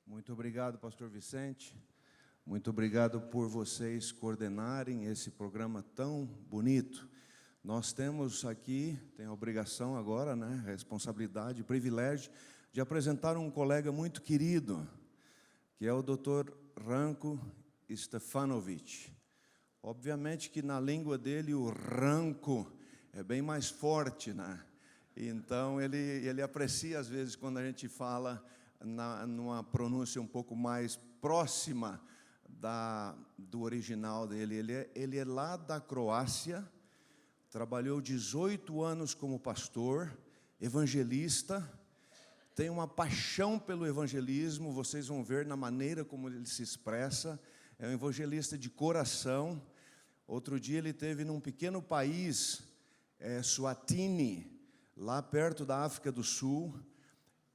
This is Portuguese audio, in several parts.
Muito obrigado, pastor Vicente. Muito obrigado por vocês coordenarem esse programa tão bonito. Nós temos aqui, tem a obrigação agora, né, responsabilidade, privilégio, de apresentar um colega muito querido, que é o Dr. Ranko Stefanovic. Obviamente que na língua dele o Ranko é bem mais forte, né? Então ele aprecia às vezes quando a gente fala numa pronúncia um pouco mais próxima do original dele. Ele é lá da Croácia, trabalhou 18 anos como pastor, evangelista, tem uma paixão pelo evangelismo, vocês vão ver na maneira como ele se expressa, é um evangelista de coração. Outro dia ele esteve num pequeno país, Suatini, lá perto da África do Sul,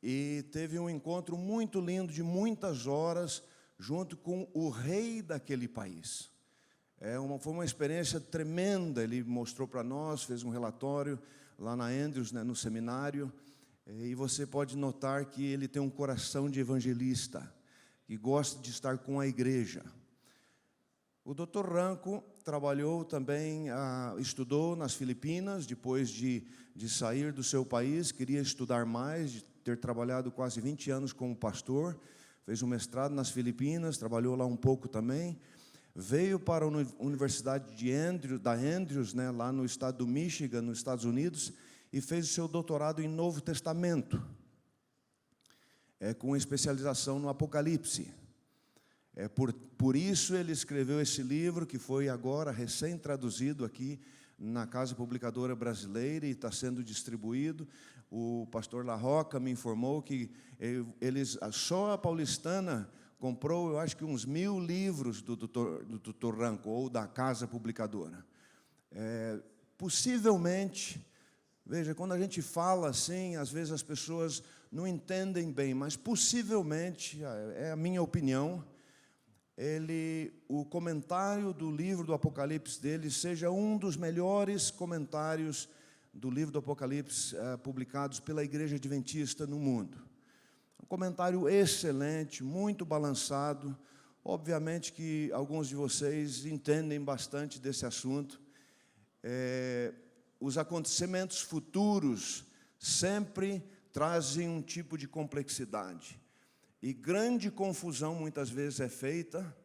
e teve um encontro muito lindo, de muitas horas, junto com o rei daquele país. Foi uma experiência tremenda. Ele mostrou para nós, fez um relatório lá na Andrews, né, no seminário, e você pode notar que ele tem um coração de evangelista, que gosta de estar com a igreja. O Dr. Ranko trabalhou também, estudou nas Filipinas, depois de sair do seu país, queria estudar mais, de ter trabalhado quase 20 anos como pastor, fez um mestrado nas Filipinas, trabalhou lá um pouco também, veio para a Universidade da Andrews, né, lá no estado do Michigan, nos Estados Unidos, e fez o seu doutorado em Novo Testamento, com especialização no Apocalipse. Por isso ele escreveu esse livro, que foi agora recém-traduzido aqui na Casa Publicadora Brasileira e está sendo distribuído. O pastor La Roca me informou que só a Paulistana comprou, eu acho que uns 1000 livros do Dr. Ranko, ou da Casa Publicadora. Possivelmente, veja, quando a gente fala assim, às vezes as pessoas não entendem bem, mas possivelmente, é a minha opinião, o comentário do livro do Apocalipse dele seja um dos melhores comentários do livro do Apocalipse publicados pela Igreja Adventista no mundo. Um comentário excelente, muito balançado. Obviamente que alguns de vocês entendem bastante desse assunto. Os acontecimentos futuros sempre trazem um tipo de complexidade. E grande confusão muitas vezes é feita,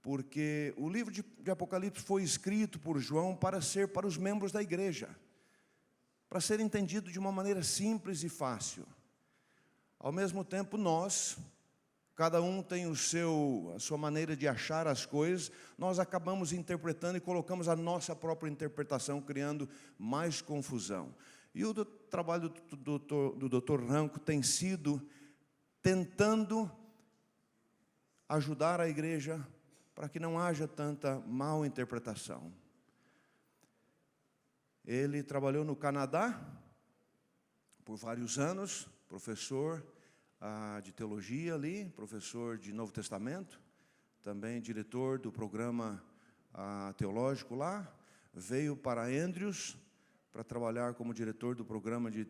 porque o livro de Apocalipse foi escrito por João para os membros da igreja, para ser entendido de uma maneira simples e fácil. Ao mesmo tempo, cada um tem a sua maneira de achar as coisas, nós acabamos interpretando e colocamos a nossa própria interpretação, criando mais confusão. E o trabalho do Dr. Ranko tem sido tentando ajudar a igreja para que não haja tanta mal interpretação. Ele trabalhou no Canadá por vários anos, professor de teologia ali, professor de Novo Testamento, também diretor do programa teológico lá, veio para Andrews para trabalhar como diretor do programa de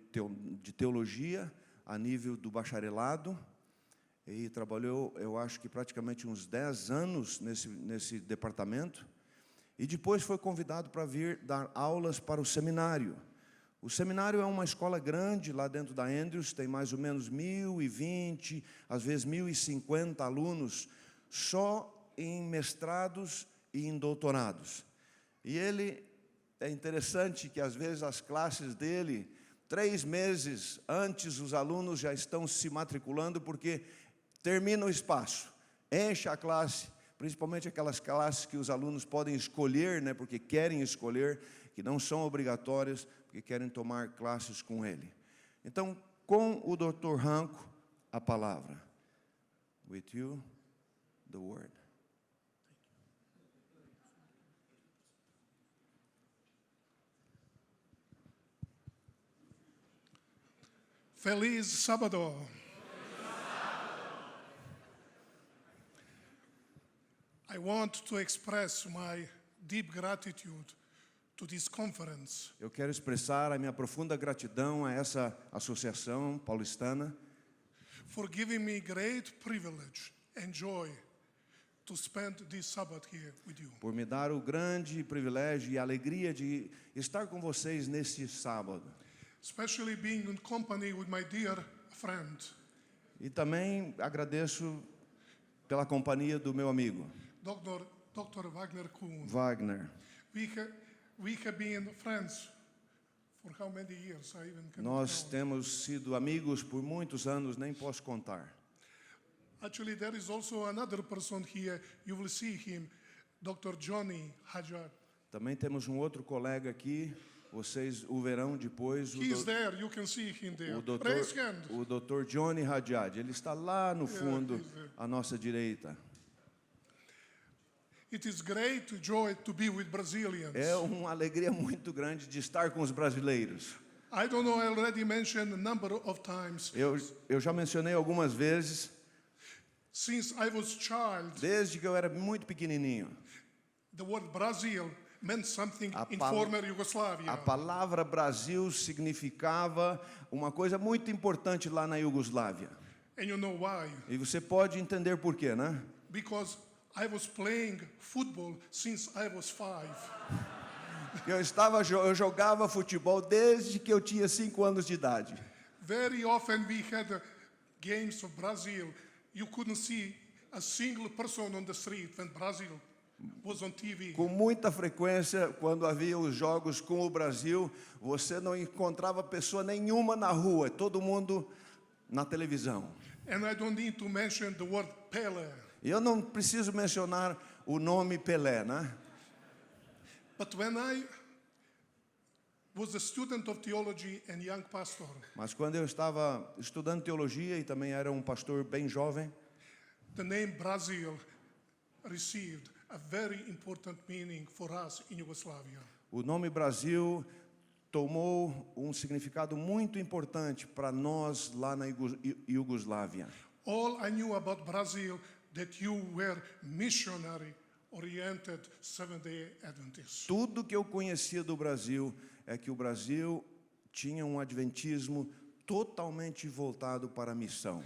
teologia a nível do bacharelado, e trabalhou, eu acho que praticamente uns 10 anos nesse departamento, e depois foi convidado para vir dar aulas para o seminário. O seminário é uma escola grande lá dentro da Andrews, tem mais ou menos 1020, às vezes 1050 alunos, só em mestrados e em doutorados. E é interessante que às vezes as classes dele, 3 meses antes, os alunos já estão se matriculando, porque termina o espaço, enche a classe, principalmente aquelas classes que os alunos podem escolher, né, porque querem escolher, que não são obrigatórias, porque querem tomar classes com ele. Então, com o Dr. Ranko, a palavra. With you, the word. Feliz sábado. I want to express my deep gratitude to this conference. Eu quero expressar a minha profunda gratidão a essa associação paulistana, for giving me great privilege and joy to spend this Sabbath here with you. por me dar o grande privilégio e alegria de estar com vocês neste sábado. Especially being in company with my dear friend, E também agradeço pela companhia do meu amigo, Dr. Wagner Kuhn. Wagner. We have been friends for how many years? I even cannot Nós count. temos sido amigos por muitos anos, nem posso contar. Actually, there is also another person here. You will see him, Dr. Johnny Hajjat. Também temos um outro colega aqui, vocês o verão depois, He is there. You can see him there. o Raise hand. Dr. Johnny Hadjad. Ele está lá no fundo, he's there. à nossa direita. It is great joy to be with Brazilians. É uma alegria muito grande de estar com os brasileiros. I don't know, I already mentioned a number of times. Eu já mencionei algumas vezes, Since I was child, desde que eu era muito pequenininho, the word Brazil meant something A in pal- former Yugoslavia. a palavra Brasil significava uma coisa muito importante lá na Iugoslávia. And you know why? E você pode entender por quê, né? Because I was playing football since I was 5. Eu jogava futebol desde que eu tinha 5 anos de idade. Very often we had games of Brazil. You couldn't see a single person on the street when Brazil was on TV. Com muita frequência, quando havia os jogos com o Brasil, você não encontrava pessoa nenhuma na rua, todo mundo na televisão. And I don't need to mention the word Pele. E eu não preciso mencionar o nome Pelé, né? But when I was a student of theology and young pastor, Mas quando eu estava estudando teologia e também era um pastor bem jovem, the name Brazil received a very important meaning for us in Yugoslavia. o nome Brasil tomou um significado muito importante para nós lá na Iugoslávia. All I knew about Brazil that you were missionary-oriented Seventh-day Adventists. Tudo que eu conhecia do Brasil é que o Brasil tinha um adventismo totalmente voltado para a missão.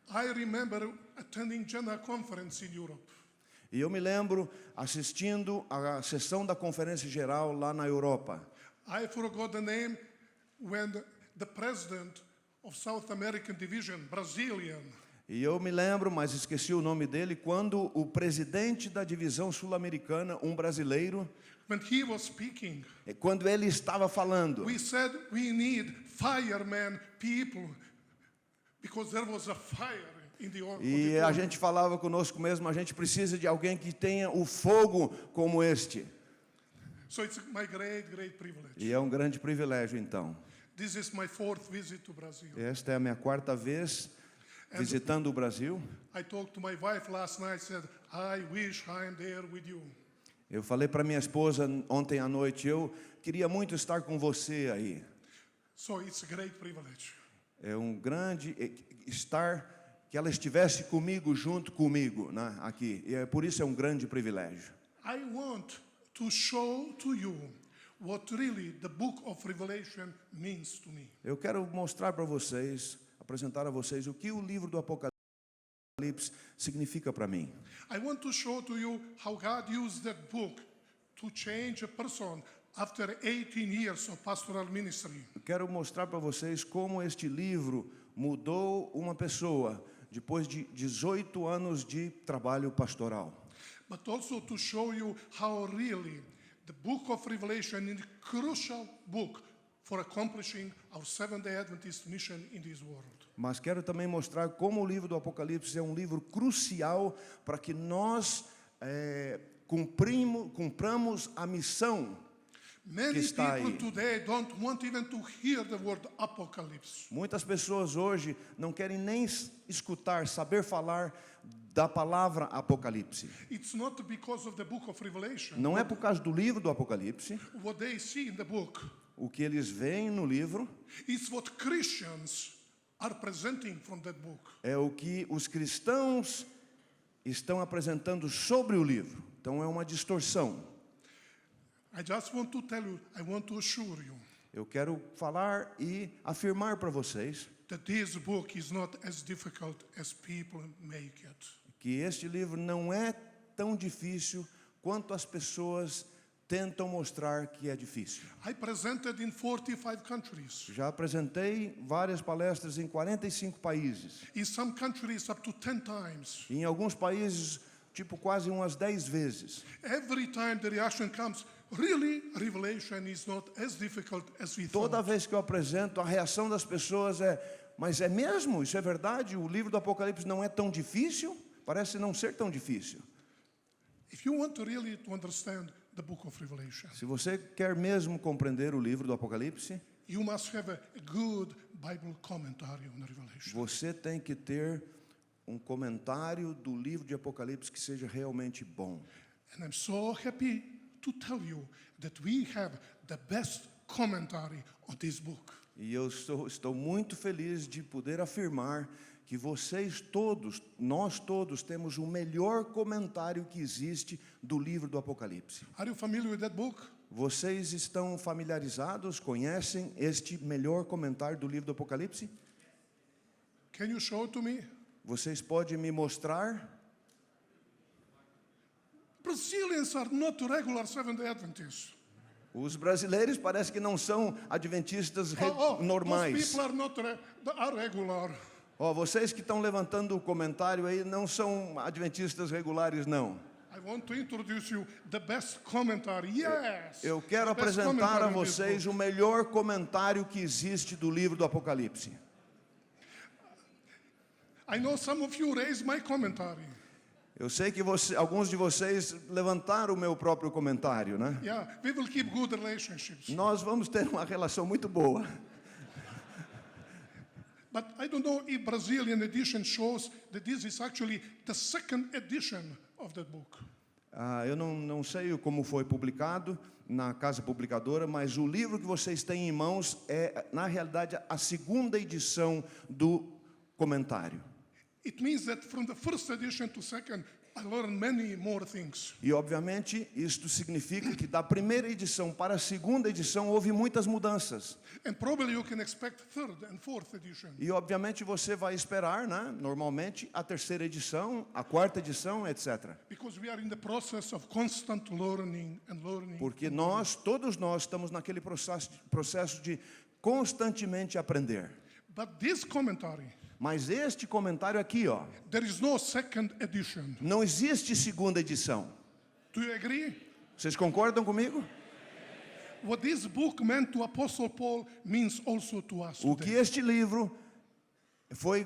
I remember attending Jannah conference in Europe. E eu me lembro assistindo à sessão da Conferência Geral lá na Europa. I forgot the name when the president of South American Division, Brazilian, E eu me lembro, mas esqueci o nome dele, quando o presidente da divisão sul-americana, um brasileiro, when he was speaking, quando ele estava falando, we said we need firemen people because there was a fire in the e a auditorium. gente falava conosco mesmo, a gente precisa de alguém que tenha o fogo como este. So it's my great privilege. E é um grande privilégio, então. This is my 4th visit to Brazil. Esta é a minha 4ª vez visitando o Brasil. I talked to my wife last night, said, I wish I am there with you. Eu falei para minha esposa ontem à noite, eu queria muito estar com você aí. So it's a great privilege. É um grande estar, que ela estivesse comigo, junto comigo, né, aqui. E por isso é um grande privilégio. I want to show to you what really the book of Revelation means to me. Eu quero mostrar para vocês, apresentar a vocês o que o livro do Apocalipse significa para mim. I want to show to you how God used that book to change a person after 18 years of pastoral ministry. Eu quero mostrar para vocês como este livro mudou uma pessoa depois de 18 anos de trabalho pastoral. But also to show you how really the book of Revelation is a crucial book for accomplishing our Seventh-day Adventist mission in this world. Mas quero também mostrar como o livro do Apocalipse é um livro crucial para que nós cumpramos a missão que Many está people aí. today don't want even to hear the word apocalypse. Muitas pessoas hoje não querem nem escutar, saber falar da palavra Apocalipse. It's not because of the book of Revelation. Não é por causa do livro do Apocalipse, What they see in the book o que eles veem no livro is what Christians are presenting from that book. é o que os cristãos estão apresentando sobre o livro. Então é uma distorção. I just want to tell you, I want to assure you Eu quero falar e afirmar para vocês that this book is not as difficult as people make it. Que este livro não é tão difícil quanto as pessoas tentam mostrar que é difícil. I presented in 45 countries. Já apresentei várias palestras em 45 países. In some countries up to 10 times. Em alguns países, tipo quase umas 10 vezes. Every time the reaction comes, really, Revelation is not as difficult as we Toda thought. vez que eu apresento, a reação das pessoas é: mas é mesmo? Isso é verdade? O livro do Apocalipse não é tão difícil? Parece não ser tão difícil. If you want to really to understand the book of Revelation, Se você quer mesmo compreender o livro do Apocalipse, you must have a good Bible commentary on Revelation. você tem que ter um comentário do livro de Apocalipse que seja realmente bom. And I'm so happy to tell you that we have the best commentary on this book. E eu estou muito feliz de poder afirmar que vocês todos, nós todos, temos o melhor comentário que existe do livro do Apocalipse. Are you familiar with that book? Vocês estão familiarizados, conhecem este melhor comentário do livro do Apocalipse? Can you show it to me? Vocês podem me mostrar? Brazilians are not regular Seventh-day Adventists. Os brasileiros parece que não são adventistas Those normais. people are not are regular. Ó, vocês que estão levantando o comentário aí não são adventistas regulares, não. I want to introduce you the best commentary. Yes. Eu quero the best apresentar a commentary on this vocês book. o melhor comentário que existe do livro do Apocalipse. I know some of you raised my commentary. Eu sei que alguns de vocês levantaram o meu próprio comentário, né? Yeah, we will keep good relationships. Nós vamos ter uma relação muito boa. But I don't know if Brazilian edition shows that this is actually the second edition of that book. Eu não sei como foi publicado na casa publicadora, mas o livro que vocês têm em mãos é, na realidade, a segunda edição do comentário. It means that from the first edition to second, I learned many more things. E, obviamente, isto significa que da primeira edição para a segunda edição houve muitas mudanças. And probably you can expect third and fourth edition. E, obviamente, você vai esperar, né, normalmente, a terceira edição, a quarta edição, etc. Because we are in the process of constant learning and learning. Porque todos nós, estamos naquele processo de constantemente aprender. But this commentary, Mas este comentário aqui, ó, there is no second edition. não existe segunda edição. Do you agree? Vocês concordam comigo? What this book meant to Apostle Paul means also to us O que today. este livro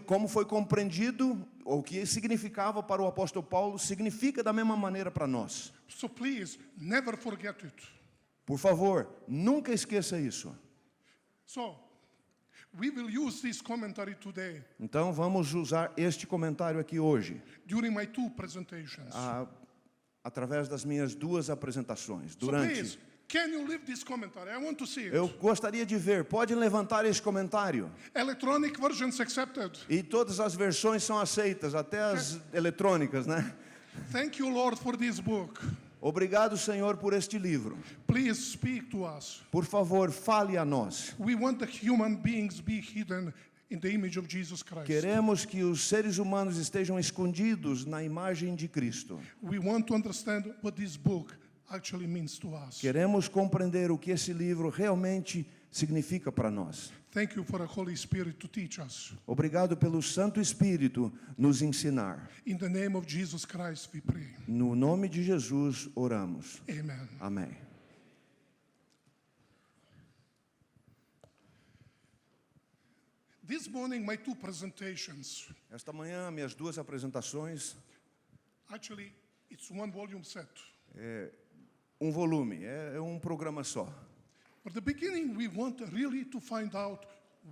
como foi compreendido, ou o que significava para o apóstolo Paulo, significa da mesma maneira para nós. So please, never forget it. Por favor, nunca esqueça isso. So, we will use this commentary today Então, vamos usar este comentário aqui hoje, during my two presentations. através das minhas duas apresentações. So please, can you leave this commentary? I want to see it. Eu gostaria de ver, pode levantar esse comentário. Electronic versions accepted. E todas as versões são aceitas, até as eletrônicas, né? Thank you, Lord, for this book. Obrigado, Senhor, por este livro. Please speak to us. Por favor, fale a nós. We want the human beings be hidden in the image of Jesus Christ. Queremos que os seres humanos estejam escondidos na imagem de Cristo. We want to understand what this book actually means to us. Queremos compreender o que esse livro realmente significa para nós. Thank you for the Holy Spirit to teach us. Obrigado pelo Santo Espírito nos ensinar. In the name of Jesus Christ we pray. No nome de Jesus oramos. Amen. Amém. This morning, my two presentations, Esta manhã, minhas duas apresentações, actually, it's one volume set. um volume, é um programa só. For the beginning, we want really to find out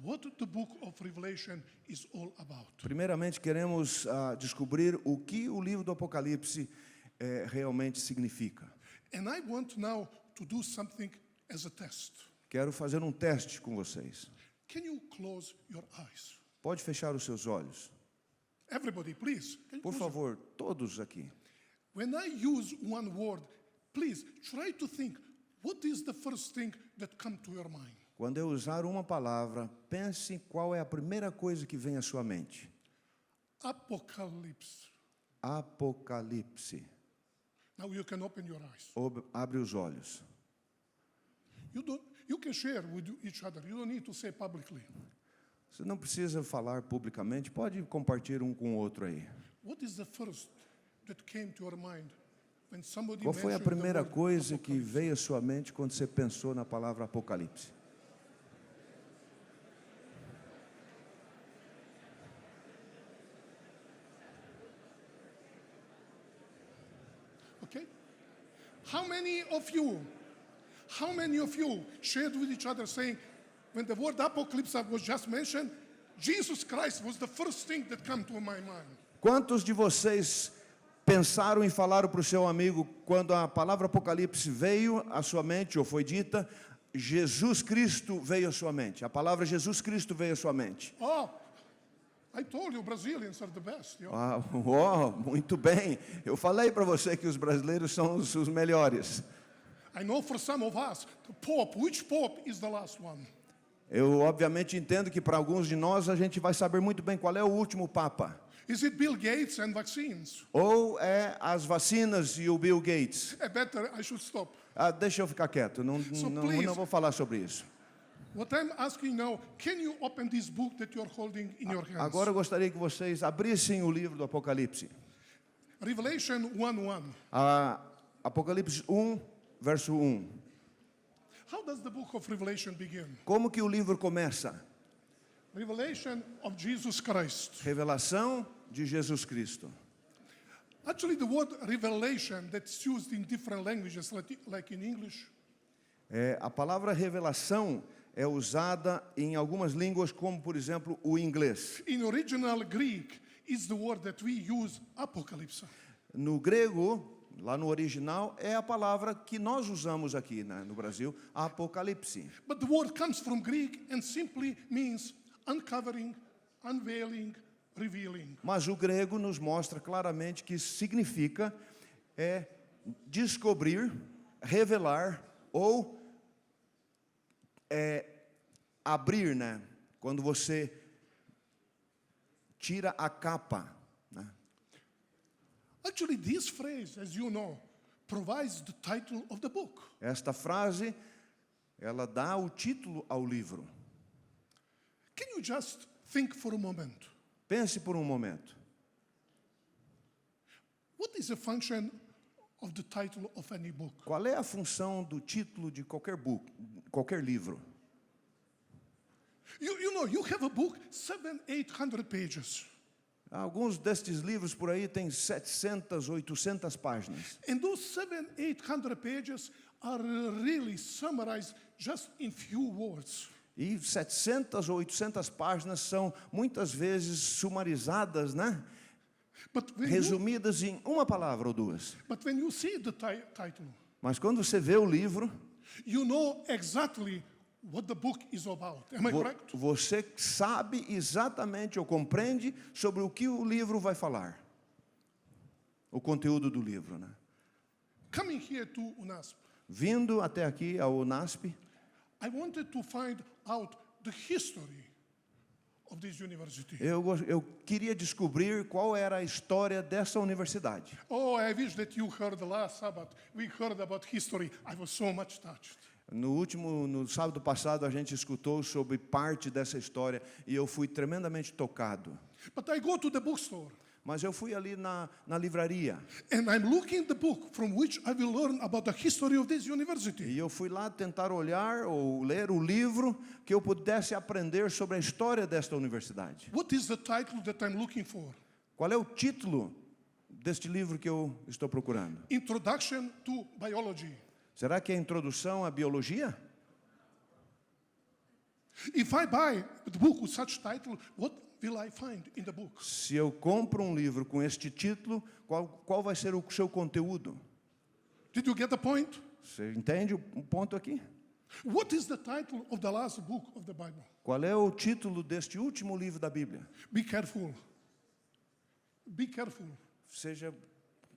what the book of Revelation is all about. Primeiramente, queremos descobrir o que o livro do Apocalipse realmente significa. And I want now to do something as a test. Quero fazer um teste com vocês. Can you close your eyes? Pode fechar os seus olhos. Everybody, please. Can you Por close favor, todos aqui. When I use one word, please try to think what is the first thing that comes to your mind. Quando eu usar uma palavra, pense qual é a primeira coisa que vem à sua mente. Apocalypse. Apocalipse. Now you can open your eyes. Abre os olhos. You can share with each other. You don't need to say publicly. Você não precisa falar publicamente, pode compartilhar um com o outro aí. What is the first that came to your mind when somebody Qual foi a mentioned the primeira word coisa que apocalypse? veio à sua mente quando você pensou na palavra Apocalipse? Okay? How many of you shared with each other saying, when the word apocalypse was just mentioned, Jesus Christ was the first thing that came to my mind. Quantos de vocês pensaram e falaram para o seu amigo, quando a palavra Apocalipse veio à sua mente, ou foi dita, Jesus Cristo veio à sua mente? A palavra Jesus Cristo veio à sua mente. Oh, I told you Brazilians are the best. You know? Muito bem. Eu falei para você que os brasileiros são os melhores. I know for some of us, the Pope, which Pope is the last one? Eu obviamente entendo que para alguns de nós a gente vai saber muito bem qual é o último Papa. Is it Bill Gates and vaccines? Ou é as vacinas e o Bill Gates? Better, I should stop. Deixa eu ficar quieto, não vou falar sobre isso. What I'm asking now, can you open this book that you're holding in your hands? Agora eu gostaria que vocês abrissem o livro do Apocalipse. Revelation 1:1. Apocalipse 1, verso 1. How does the book of Revelation begin? Como que o livro começa? Revelation of Jesus Christ. Revelação de Jesus Cristo. Actually, the word revelation that's used in different languages, like in English, A palavra revelação é usada em algumas línguas, como por exemplo o inglês. in original Greek, is the word that we use, apocalypse. No grego, lá no original, é a palavra que nós usamos aqui no Brasil, Apocalipse. But the word comes from Greek and simply means uncovering, unveiling, revealing. Mas o grego nos mostra claramente que significa descobrir, revelar ou abrir, né? Quando você tira a capa, né? Actually, this phrase, as you know, provides the title of the book. Esta frase, ela dá o título ao livro. Can you just think for a moment? Pense por um momento. What is the function of the title of any book? Qual é a função do título de qualquer livro? You know, you have a book, 700-800 pages. Alguns destes livros por aí têm 700, 800 páginas. And those 700-800 pages are really summarized just in few words. E 700 ou 800 páginas são muitas vezes sumarizadas, né? Resumidas em uma palavra ou duas. But when you see the title, Mas quando você vê o livro, you know exactly what the book is about. Am I correct? você sabe exatamente ou compreende sobre o que o livro vai falar. O conteúdo do livro, né? Coming here to UNASP, Vindo até aqui ao UNASP, I wanted to find out the history of this university. eu queria descobrir qual era a história dessa universidade. Oh, I wish that you heard the last Sabbath. We heard about history. I was so much touched. No sábado passado, a gente escutou sobre parte dessa história e eu fui tremendamente tocado. But I go to the bookstore Mas eu fui ali na livraria and I'm looking the book from which I will learn about the history of this university. e eu fui lá tentar olhar ou ler o livro que eu pudesse aprender sobre a história desta universidade. What is the title that I'm looking for? Qual é o título deste livro que eu estou procurando? Introduction to Biology. Será que é a introdução à biologia? If I buy the book with such title, what will I find in the book? Se eu compro um livro com este título, qual vai ser o seu conteúdo? Did you get the point? Você entende o ponto aqui? What is the title of the last book of the Bible? Qual é o título deste último livro da Bíblia? Be careful. Be careful.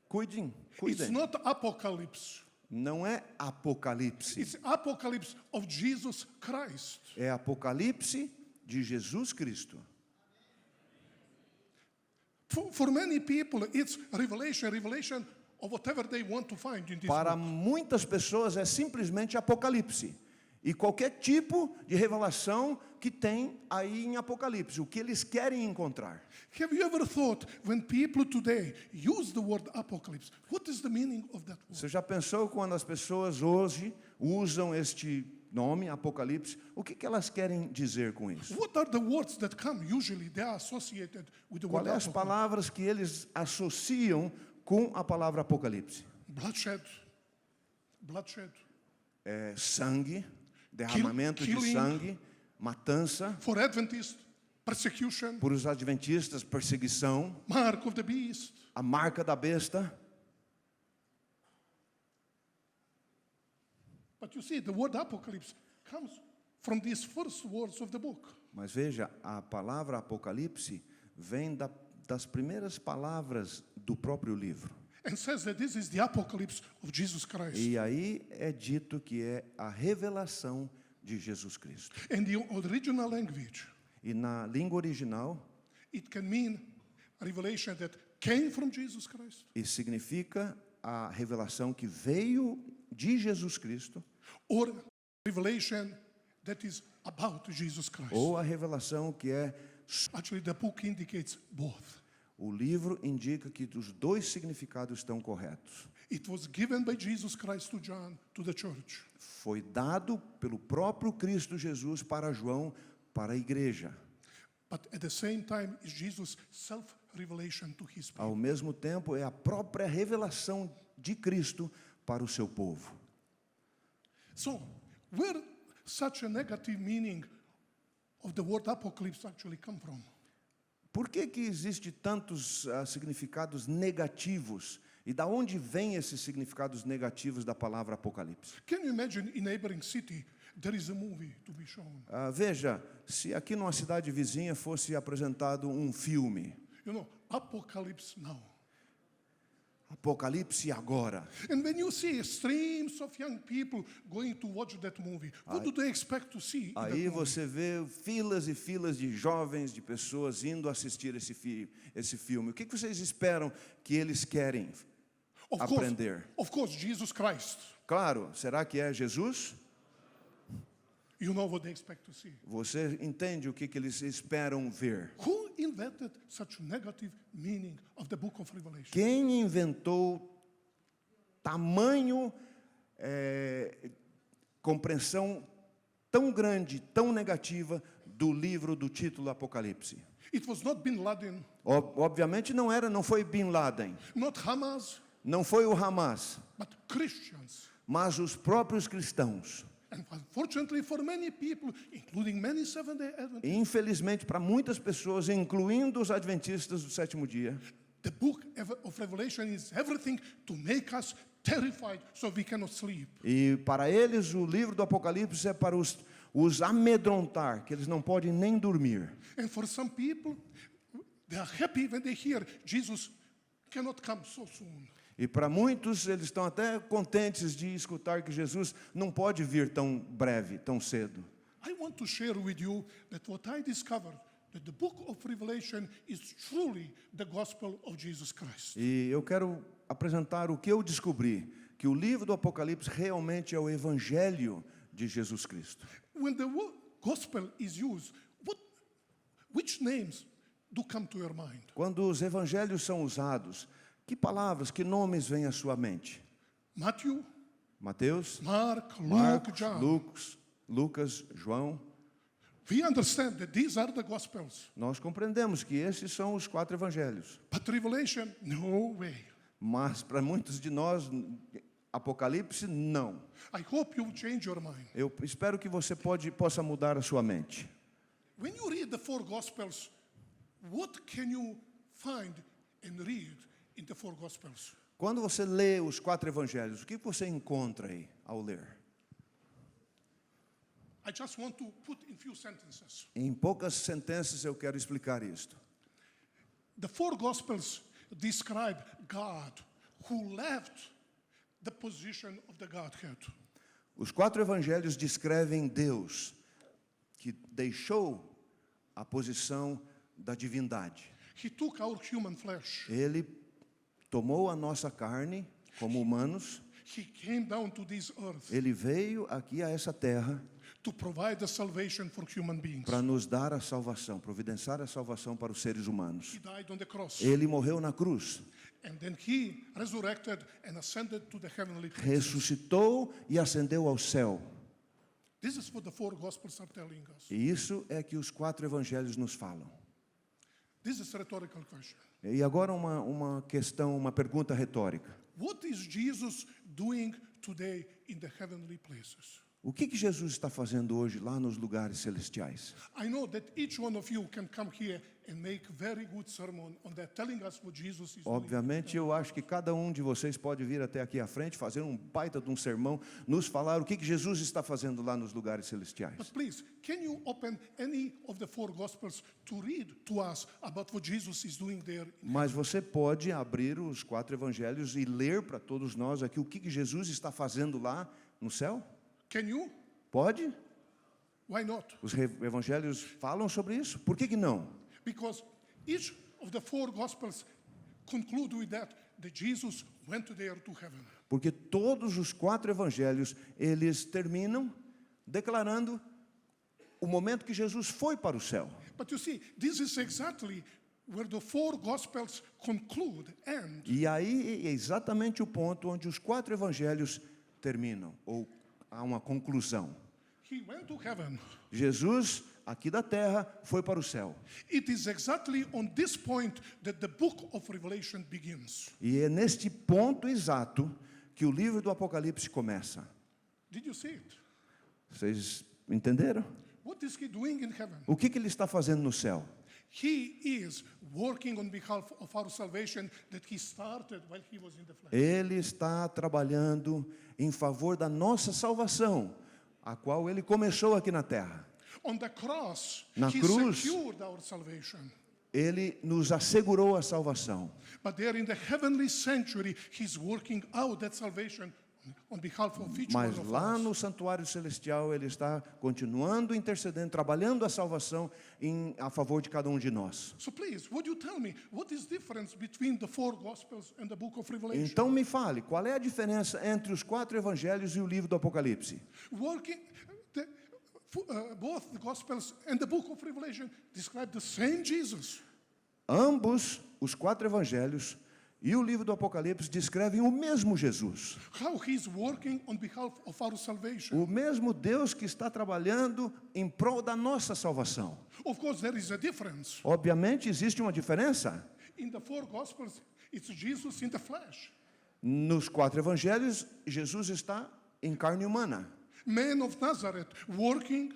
Cuidem. It's not Apocalypse. não é Apocalipse, It's apocalypse of Jesus Christ. é Apocalipse de Jesus Cristo. For many people, it's revelation of whatever they want to find in this Para book. muitas pessoas é simplesmente Apocalipse. E qualquer tipo de revelação que tem aí em Apocalipse, o que eles querem encontrar. Have you ever thought, when people today use the word apocalypse, what is the meaning of that word? Você já pensou quando as pessoas hoje usam este nome, Apocalipse, o que elas querem dizer com isso? What are the words that come? Usually they are associated with the word Quais são as apocalypse. palavras que eles associam com a palavra Apocalipse? Bloodshed, É sangue, derramamento de killing. sangue, matança. for Adventists, persecution, Por os adventistas, perseguição, mark of the beast. a marca da besta. But you see, the word apocalypse comes from these first words of the book. Mas veja, a palavra Apocalipse vem das primeiras palavras do próprio livro. And says that this is the apocalypse of Jesus Christ. E aí é dito que é a revelação de Jesus Cristo. In the original language, E na língua original, it can mean a revelation that came from Jesus Christ, isso significa a revelação que veio de Jesus Cristo, or revelation that is about Jesus Christ. ou a revelação que é. Actually, the book indicates both. O livro indica que os dois significados estão corretos. It was given by Jesus Christ to John, to the church. Foi dado pelo próprio Cristo Jesus para João, para a igreja. But at the same time, is Jesus' self-revelation to his people. Ao mesmo tempo, é a própria revelação de Cristo para o seu povo. So, where such a negative meaning of the word apocalypse actually come from? Por que existe tantos significados negativos? E da onde vêm esses significados negativos da palavra Apocalipse? Can you imagine in neighboring city there is a movie to be shown? Veja, se aqui numa cidade vizinha fosse apresentado um filme, You know, Apocalypse Now. Apocalipse agora. And when you see streams of young people going to watch that movie, what do they expect to see in that Aí movie? você vê filas e filas de jovens, de pessoas indo assistir esse filme. O que vocês esperam que eles querem aprender? Of course, Jesus Christ. Claro, será que é Jesus? You know what they expect to see. Você entende o que eles esperam ver? Who invented such negative meaning of the book of Revelation? Quem inventou tamanho compreensão tão grande, tão negativa do livro do título Apocalipse? It was not Bin Laden, Obviamente não foi Bin Laden, not Hamas, não foi o Hamas, but Christians. mas os próprios cristãos. And unfortunately for many people, including many Seventh-day Adventists, E, infelizmente, para muitas pessoas, incluindo os adventistas do sétimo dia, the book of Revelation is everything to make us terrified so we cannot sleep. e para eles o livro do Apocalipse é para os amedrontar, que eles não podem nem dormir. And for some people, they are happy when they hear Jesus cannot come so soon. E para muitos, eles estão até contentes de escutar que Jesus não pode vir tão breve, tão cedo. I want to share with you that what I discovered, that the book of Revelation is truly the gospel of Jesus Christ. E eu quero apresentar o que eu descobri, que o livro do Apocalipse realmente é o evangelho de Jesus Cristo. When the word gospel is used, which names do come to your mind? Quando os evangelhos são usados, que palavras, que nomes vêm à sua mente? Matthew, Mateus, Mark, Luke, Marcos, John. Lucas, João. We understand that these are the gospels. Nós compreendemos que esses são os 4 evangelhos. But Revelation, no way. Mas para muitos de nós, Apocalipse, não. I hope you will change your mind. Eu espero que você possa mudar a sua mente. When you read the 4 gospels, what can you find and read in the 4 gospels? Quando você lê os 4 evangelhos, o que você encontra aí ao ler? I just want to put in few sentences. Em poucas sentenças eu quero explicar isto. The 4 gospels describe God who left the position of the Godhead. Os 4 evangelhos descrevem Deus, que deixou a posição da divindade. He took our human flesh. Ele tomou a nossa carne como humanos, He came down to this earth ele veio aqui a essa terra to provide the salvation for human beings. para nos dar a salvação, providenciar a salvação para os seres humanos. He died on the cross. Ele morreu na cruz, And then he resurrected and ascended to the heavenly places. ressuscitou e ascendeu ao céu. This is what the 4 Gospels are telling us. E isso é que os 4 evangelhos nos falam. This is a rhetorical question. E agora uma questão, uma pergunta retórica. What is Jesus doing today in the heavenly places? O que Jesus está fazendo hoje lá nos lugares celestiais? I know that each one of you can come here and make very good sermon on that, telling us what Jesus is doing. Obviamente, eu acho que cada um de vocês pode vir até aqui à frente, fazer um baita de um sermão, nos falar o que Jesus está fazendo lá nos lugares celestiais. But please, can you open any of the 4 Gospels to read to us about what Jesus is doing there? Mas você pode abrir os 4 evangelhos e ler para todos nós aqui o que Jesus está fazendo lá no céu? Can you? Pode? Why not? Os evangelhos falam sobre isso? Por que não? Because each of the 4 Gospels conclude with that Jesus went there to heaven. Porque todos os 4 evangelhos, eles terminam declarando o momento que Jesus foi para o céu. But you see, this is exactly where the 4 Gospels conclude and E aí é exatamente o ponto onde os 4 evangelhos terminam, ou há uma conclusão. he went to heaven. Jesus, aqui da terra, foi para o céu. It is exactly on this point that the book of Revelation begins. E é neste ponto exato que o livro do Apocalipse começa. Did you see it? Vocês entenderam? What is he doing in heaven? O que ele está fazendo no céu? He is working on behalf of our salvation that he started while he was in the flesh. Ele está trabalhando em favor da nossa salvação, a qual ele começou aqui na terra. On the cross, Na he cruz. secured our salvation. Ele nos assegurou a salvação. But there in the heavenly sanctuary, he's working out that salvation on behalf of each Mas one of lá us. no santuário celestial ele está continuando intercedendo, trabalhando a salvação a favor de cada um de nós. So please, would you tell me what is the difference between the 4 Gospels and the book of Revelation? Então me fale, qual é a diferença entre os 4 evangelhos e o livro do Apocalipse? Both the Gospels and the book of Revelation describe the same Jesus. Ambos, os 4 evangelhos e o livro do Apocalipse descrevem o mesmo Jesus. How he's working on behalf of our salvation. O mesmo Deus que está trabalhando em prol da nossa salvação. Of course, there is a difference. Obviamente existe uma diferença. In the 4 Gospels, it's Jesus in the flesh. Nos 4 evangelhos, Jesus está em carne humana. Man of Nazareth, walking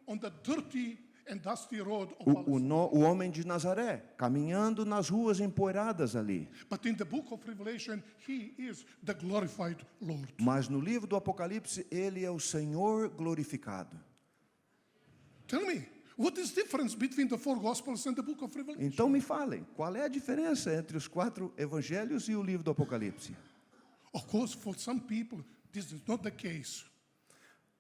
on the dirty and dusty road of Palestine. O homem de Nazaré, caminhando nas ruas empoeiradas ali. But in the book of Revelation, he is the glorified Lord. Mas no livro do Apocalipse, ele é o Senhor glorificado. Tell me, what is the difference between the 4 Gospels and the book of Revelation? Então me falem, qual é a diferença entre os 4 evangelhos e o livro do Apocalipse? Of course, for some people, this is not the case.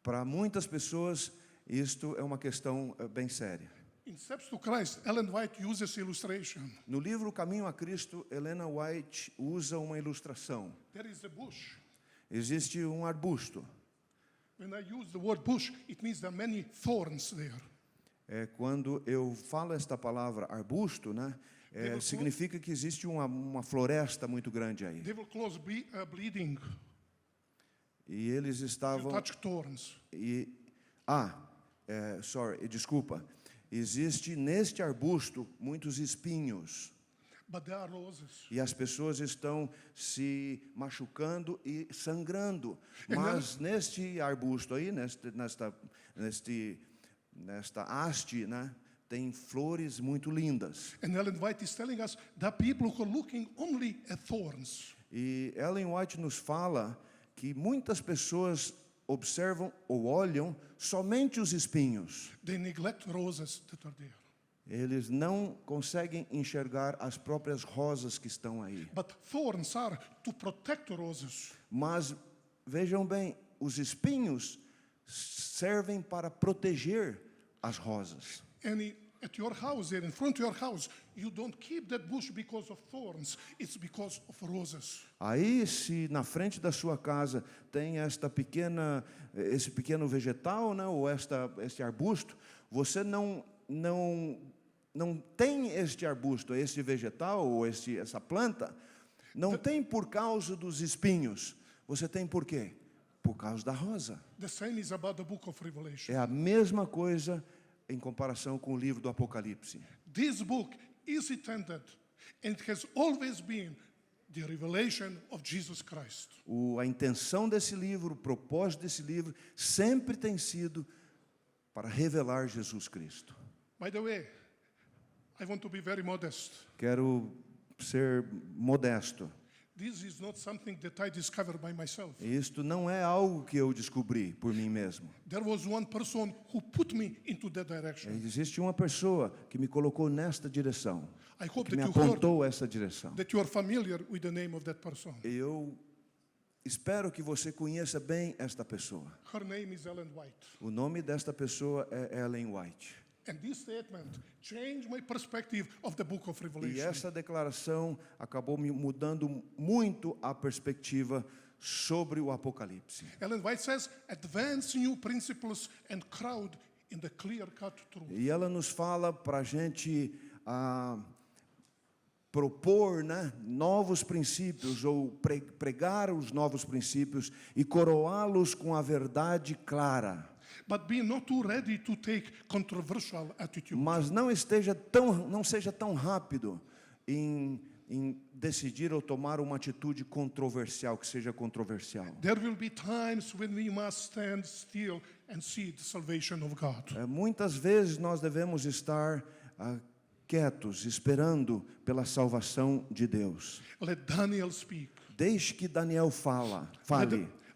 Para muitas pessoas, isto é uma questão bem séria. In Steps to Christ, Ellen White uses illustration. No livro Caminho a Cristo, Helena White usa uma ilustração. There is a bush. Existe um arbusto. When I use the word bush, it means there are many thorns there. Quando eu falo esta palavra arbusto, né, significa que existe uma floresta muito grande aí. They will close bleeding. E eles You estavam... touch thorns. Desculpa. Existe neste arbusto muitos espinhos. But there are roses. E as pessoas estão se machucando e sangrando. Mas neste arbusto aí, nesta haste, né, tem flores muito lindas. And Ellen White is telling us that people who are looking only at thorns. E Ellen White nos fala que muitas pessoas observam ou olham somente os espinhos They neglect roses that are there. Eles não conseguem enxergar as próprias rosas que estão aí. But thorns are to protect the roses. Mas vejam bem, os espinhos servem para proteger as rosas. And at your house, there in front of your house, you don't keep that bush because of thorns. It's because of roses. Aí, se na frente da sua casa tem esse pequeno vegetal, né, ou este arbusto, você não tem este arbusto, este vegetal ou essa planta, não tem por causa dos espinhos. Você tem por quê? Por causa da rosa. The same is about the book of Revelation. É a mesma coisa em comparação com o livro do Apocalipse. This book is intended, and it has always been, the revelation of Jesus Christ. A intenção desse livro, o propósito desse livro, sempre tem sido para revelar Jesus Cristo. By the way, I want to be very modest. Quero ser modesto. This is not something that I discovered by myself. Isto não é algo que eu descobri por mim mesmo. There was one person who put me into that direction. Existe uma pessoa que me colocou nesta direção, I hope que me that you heard apontou essa direção. that you are familiar with the name of that person. Eu espero que você conheça bem esta pessoa. Her name is Ellen White. O nome desta pessoa é Ellen White. And this statement changed my perspective of the book of E Revelation. essa declaração acabou me mudando muito a perspectiva sobre o Apocalipse. Ellen White says, advance new principles and crowd in the clear-cut truth. E ela nos fala para a gente propor, né, novos princípios, ou pregar os novos princípios e coroá-los com a verdade clara. But be not too ready to take controversial attitude. Mas não seja tão rápido em decidir ou tomar uma atitude controversial, que seja controversial. There will be times when we must stand still and see the salvation of God. Muitas vezes nós devemos estar quietos, esperando pela salvação de Deus. Let Daniel speak. Deixe que Daniel fale.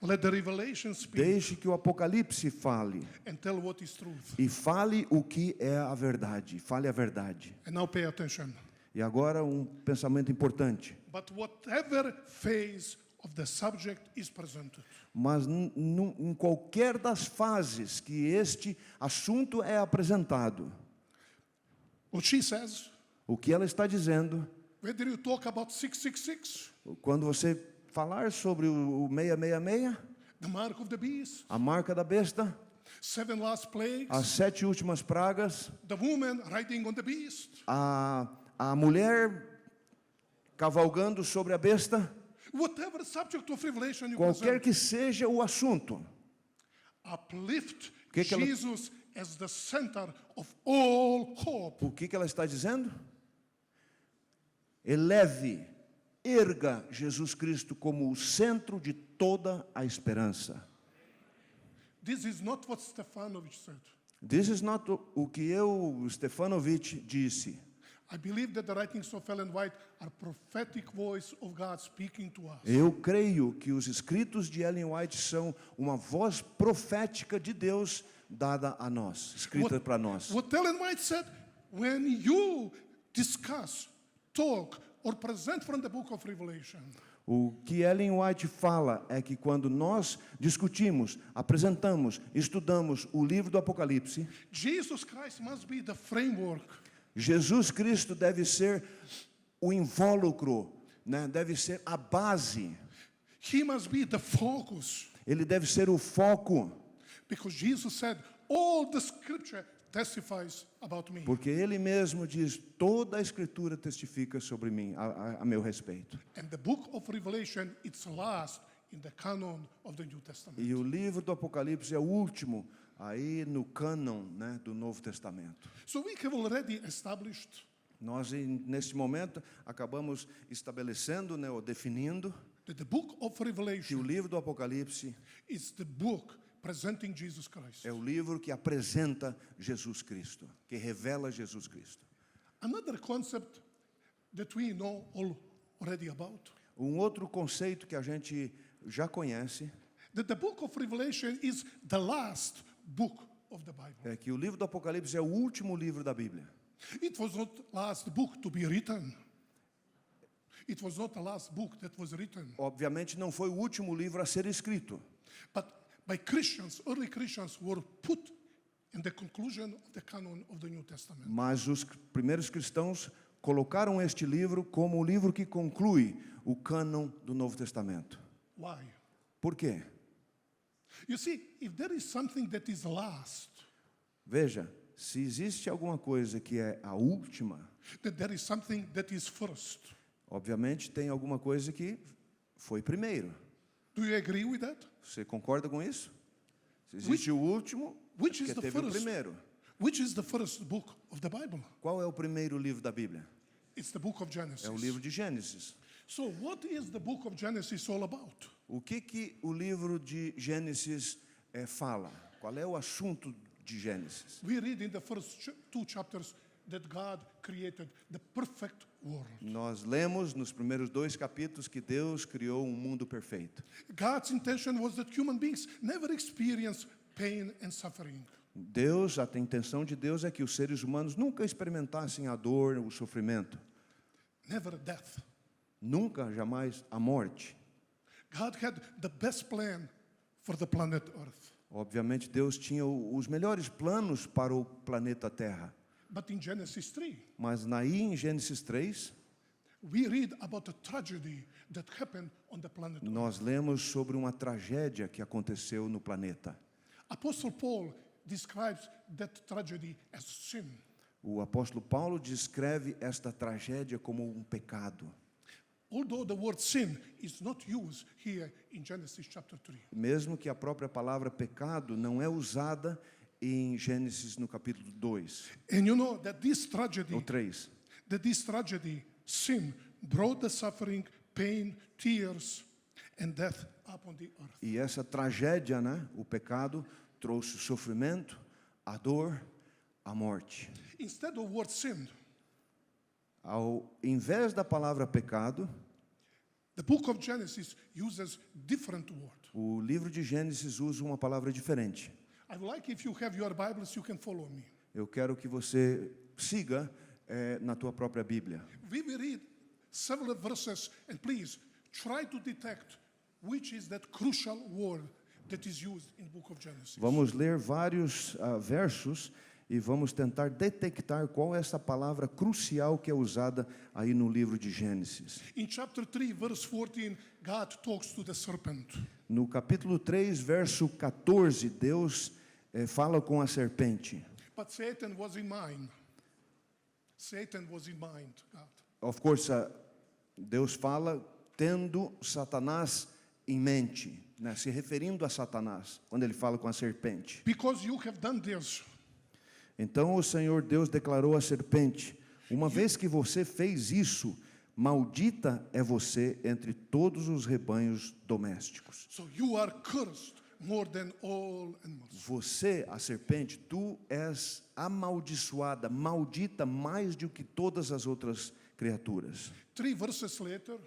Let the revelation speak Deixe que o Apocalipse fale. and tell what is truth. E fale o que é a verdade. Fale a verdade. And now pay attention. E agora um pensamento importante. But whatever phase of the subject is presented, Mas em qualquer das fases que este assunto é apresentado, what she says, o que ela está dizendo, whether you talk about 666, quando você falar sobre o 666, the mark of the beast, a marca da besta, 7 last plagues, as 7 últimas pragas, the woman riding on the beast, a mulher cavalgando sobre a besta, whatever subject of revelation you qualquer present, que seja o assunto, uplift que ela- Jesus as the center of all hope. o que ela está dizendo? Erga Jesus Cristo como o centro de toda a esperança. This is not what Stefanovic said. This is not o que Stefanovic disse. I believe that the writings of Ellen White are prophetic voice of God speaking to us. Eu creio que os escritos de Ellen White são uma voz profética de Deus dada a nós, escrita para nós. What Ellen White said, when you discuss, talk, or present from the book of Revelation, O que Ellen White fala é que quando nós discutimos, apresentamos, estudamos o livro do Apocalipse, Jesus Christ must be the framework. Jesus Cristo deve ser o invólucro, né? Deve ser a base, He must be the focus. ele deve ser o foco, Because Jesus said, all the scripture testifies about me. porque ele mesmo diz, toda a escritura testifica sobre mim, a meu respeito. And the book of Revelation, it's last in the canon of the New Testament. E o livro do Apocalipse é o último aí no cânon, né, do Novo Testamento. So we have already established Nós, neste momento, acabamos estabelecendo, né, ou definindo that the book of que o Revelation livro do Apocalipse is the book presenting Jesus Christ. é o livro que apresenta Jesus Cristo, que revela Jesus Cristo. Another concept that we know already about, Um outro conceito que a gente já conhece that the book of Revelation is the last book of the Bible. é que o livro do Apocalipse é o último livro da Bíblia. It was not the last book to be written. It was not the last book that was written. Obviamente não foi o último livro a ser escrito, But by Christians, early Christians were put in the conclusion of the canon of the New Testament. mas os primeiros cristãos colocaram este livro como o livro que conclui o cânon do Novo Testamento. Why? Por quê? You see, if there is something that is last, Veja, se existe alguma coisa que é a última, then there is something that is first. obviamente tem alguma coisa que foi primeiro. Do you agree with that? Você concorda com isso? Se existe o último, é Which is porque the teve o first? primeiro. Which is the first book of the Bible? Qual é o primeiro livro da Bíblia? It's the book of Genesis. É o livro de Gênesis. So what is the book of Genesis all about? O que o livro de Gênesis fala? Qual é o assunto de Gênesis? We read in the first two chapters that God created the perfect world. Nós lemos nos primeiros 2 capítulos que Deus criou um mundo perfeito. God's intention was that human beings never experience pain and suffering. A intenção de Deus é que os seres humanos nunca experimentassem a dor, o sofrimento, Never death. nunca, jamais a morte. God had the best plan for the planet Earth. Obviamente Deus tinha os melhores planos para o planeta Terra. But in Genesis 3, Mas aí em Gênesis 3, we read about a tragedy that happened on the planet Earth. nós lemos sobre uma tragédia que aconteceu no planeta. Apostle Paul describes that tragedy as sin. O apóstolo Paulo descreve esta tragédia como um pecado. Although the word sin is not used here in Genesis chapter 3. Mesmo que a própria palavra pecado não é usada em Gênesis no capítulo 2 And you know that this tragedy, ou 3. sin, brought the suffering, pain, tears, and death upon the earth. E essa tragédia, né, o pecado, trouxe o sofrimento, a dor, a morte. Instead of word sin, Ao invés da palavra pecado, the book of Genesis uses different word. o livro de Gênesis usa uma palavra diferente. I would like if you have your Bibles, you can follow me. Eu quero que você siga na tua própria Bíblia. We will read several verses, and please try to detect which is that crucial word that is used in the book of Genesis. Vamos ler vários versos e vamos tentar detectar qual é essa palavra crucial que é usada aí no livro de Gênesis. In chapter 3, verse 14, God talks to the serpent. No capítulo 3, verso 14, Deus fala com a serpente. But Satan was in mind. Satan was in mind, God. Of course, Deus fala tendo Satanás em mente, né, se referindo a Satanás, quando ele fala com a serpente. Because you have done this, Então o Senhor Deus declarou à serpente: uma vez que você fez isso, maldita é você entre todos os rebanhos domésticos. so you are cursed more than all animals. Você, a serpente, tu és amaldiçoada, maldita mais do que todas as outras criaturas. 3 verses later,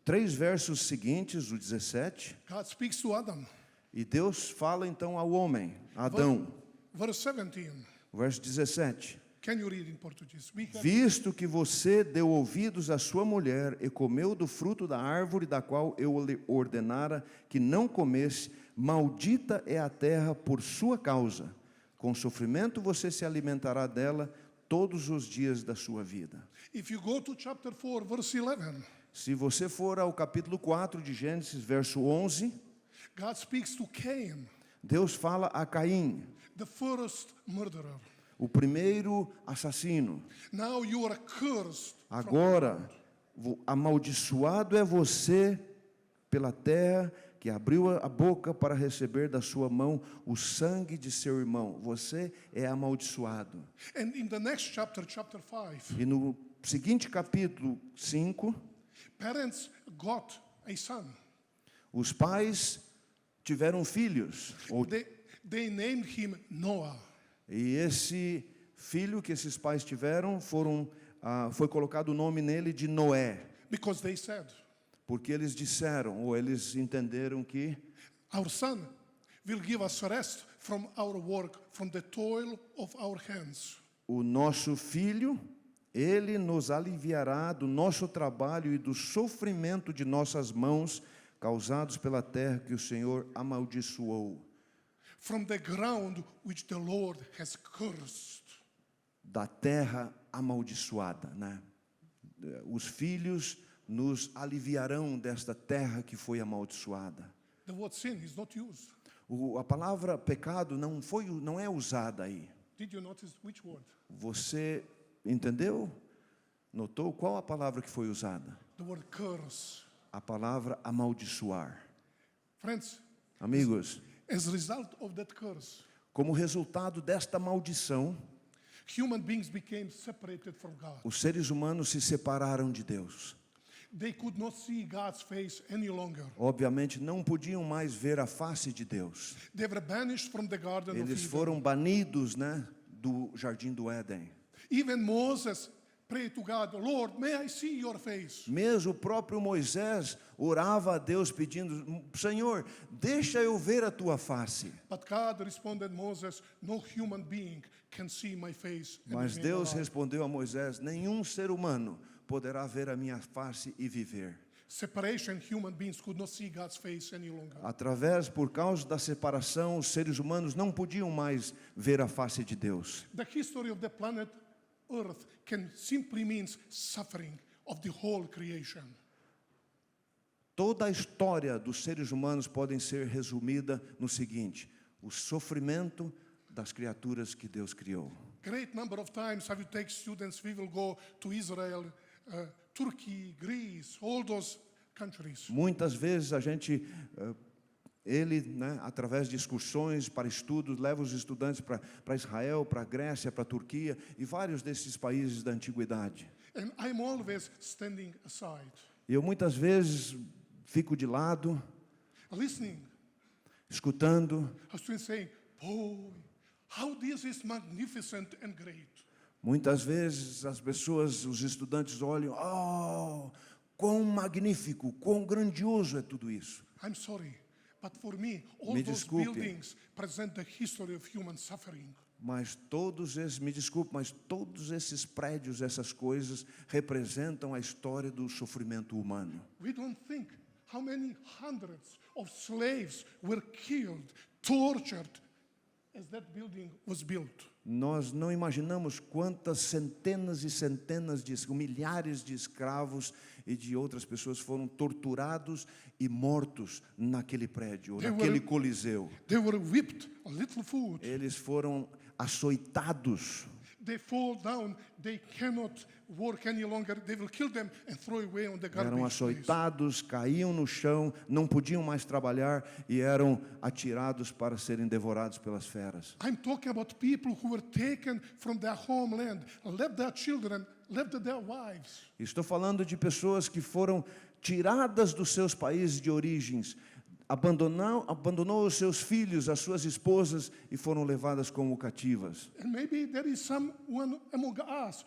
3 versos seguintes, o 17, God speaks to Adam. e Deus fala então ao homem, Adão, Verse 17. verso 17. Can you read in Portuguese? We have, Visto que você deu ouvidos à sua mulher e comeu do fruto da árvore da qual eu lhe ordenara que não comesse, maldita é a terra por sua causa. Com sofrimento você se alimentará dela todos os dias da sua vida. if you go to chapter 4, verse 11, Se você for ao capítulo 4 de Gênesis, verso 11, God speaks to Cain, Deus fala a Caim, the first murderer. o primeiro assassino. Now you are cursed. Agora, amaldiçoado é você pela terra que abriu a boca para receber da sua mão o sangue de seu irmão. Você é amaldiçoado. And in the next chapter, chapter 5, E no seguinte capítulo 5, parents got a son. os pais tiveram filhos. They named him Noah. E esse filho que esses pais tiveram foi colocado o nome nele de Noé. Because they said, Porque eles disseram, ou eles entenderam que our son will give us rest from our work, from the toil of our hands. o nosso filho, ele nos aliviará do nosso trabalho e do sofrimento de nossas mãos, causados pela terra que o Senhor amaldiçoou. From the ground which the Lord has cursed. Da terra amaldiçoada, né? Os filhos nos aliviarão desta terra que foi amaldiçoada. The word sin is not used. A palavra pecado não é usada aí. Did you notice which word? Você entendeu? Notou qual a palavra que foi usada? The word curse. A palavra amaldiçoar. Friends, Amigos, as a result of that curse, como resultado desta maldição, human beings became separated from God. os seres humanos se separaram de Deus. They could not see God's face any longer. Obviamente não podiam mais ver a face de Deus. They were banished from the Garden of Eles Eden. foram banidos, né, do jardim do Éden. Even Moses prayed to God, Lord, may I see your face? Mesmo o próprio Moisés orava a Deus pedindo, Senhor, deixa eu ver a tua face. But God responded, Moses, no human being can see my face. and Mas remain Deus alive." respondeu a Moisés, nenhum ser humano poderá ver a minha face e viver. Separation, human beings could not see God's face any longer. Por causa da separação, os seres humanos não podiam mais ver a face de Deus. The history of the planet Earth can simply mean suffering of the whole creation. Toda a história dos seres humanos pode ser resumida no seguinte: o sofrimento das criaturas que Deus criou. Great number of times have you take students, we will go to Israel, Turkey, Greece, all those countries. Muitas vezes a gente, né, através de excursões para estudos, leva os estudantes para Israel, para a Grécia, para a Turquia e vários desses países da antiguidade. And I'm always standing aside, E eu muitas vezes fico de lado, listening. escutando. I was saying, boy, how this is magnificent and great. Muitas vezes as pessoas, os estudantes olham, quão magnífico, quão grandioso é tudo isso. I'm sorry, but for me, all Me those desculpe. buildings present the history of human suffering. Mas me desculpe, mas todos esses prédios, essas coisas, representam a história do sofrimento humano. We don't think how many hundreds of slaves were killed, tortured, as that building was built. Nós não imaginamos quantas centenas e centenas milhares de escravos e de outras pessoas foram torturados e mortos naquele prédio, naquele coliseu. They were whipped, a little food. Eles foram açoitados. They fall down, they cannot work any longer. They will kill them and throw away on the Eram garbage place. açoitados, caíam no chão, não podiam mais trabalhar e eram atirados para serem devorados pelas feras. I'm talking about people who were taken from their homeland, left their children, left their wives. Estou falando de pessoas que foram tiradas dos seus países de origens, abandonou os seus filhos, as suas esposas e foram levadas como cativas. And maybe there is someone among us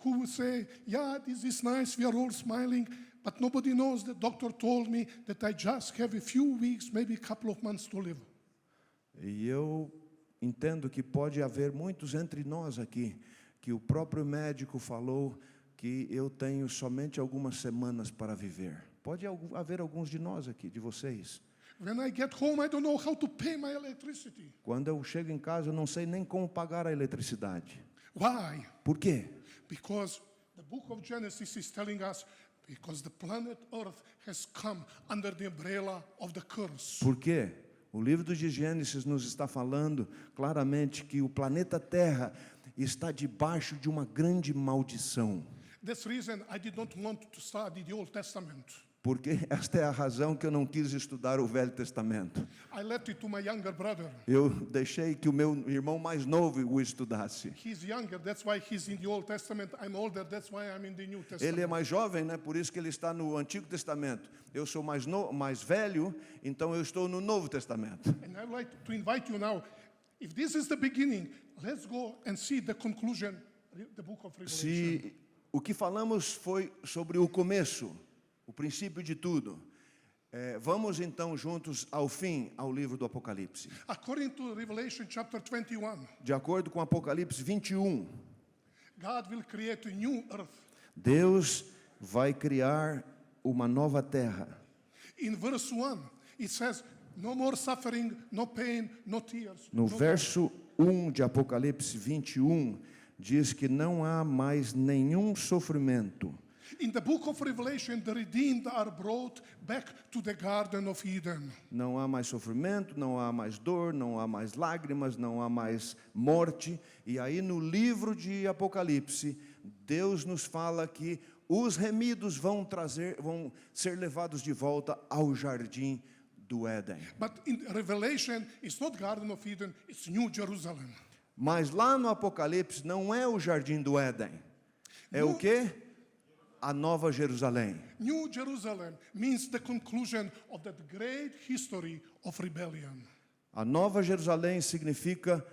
who will say, yeah, this is nice, we are all smiling, but nobody knows. The doctor told me that I just have a few weeks, maybe a couple of months to live. E eu entendo que pode haver muitos entre nós aqui, que o próprio médico falou que eu tenho somente algumas semanas para viver. Pode haver alguns de nós aqui, de vocês. When I get home, I don't know how to pay my electricity. Quando eu chego em casa, eu não sei nem como pagar a eletricidade. Why? Por quê? Because the book of Genesis is telling us, because the planet Earth has come under the umbrella of the curse. Por quê? O livro de Gênesis nos está falando claramente que o planeta Terra está debaixo de uma grande maldição. That's the reason I did not want to study the Old Testament. Porque esta é a razão que eu não quis estudar o Velho Testamento. I left it to my younger brother. Eu deixei que o meu irmão mais novo o estudasse. He's younger, that's why he's in the Old Testament. I'm older, that's why I'm in the New Testament. Ele é mais jovem, né? Por isso que ele está no Antigo Testamento. Eu sou mais velho, então eu estou no Novo Testamento. And I'd like to invite you now, if this is the beginning, let's go and see the conclusion, the book of Revelation. Se o que falamos foi sobre o começo, o princípio de tudo, vamos então juntos ao fim, ao livro do Apocalipse. According to Revelation chapter 21, De acordo com Apocalipse 21, God will create a new earth. Deus vai criar uma nova terra. In verse 1, it says, no more suffering, no pain, no tears. No no verso 1 de Apocalipse 21, diz que não há mais nenhum sofrimento. In the book of Revelation, the redeemed are brought back to the Garden of Eden. Não há mais sofrimento, não há mais dor, não há mais lágrimas, não há mais morte. E aí no livro de Apocalipse, Deus nos fala que os remidos vão ser levados de volta ao jardim do Éden. But in Revelation, it's not Garden of Eden, it's New Jerusalem. Mas lá no Apocalipse não é o jardim do Éden. É o quê? A Nova Jerusalém. New Jerusalem means the conclusion of that great history of rebellion. A Nova Jerusalém significa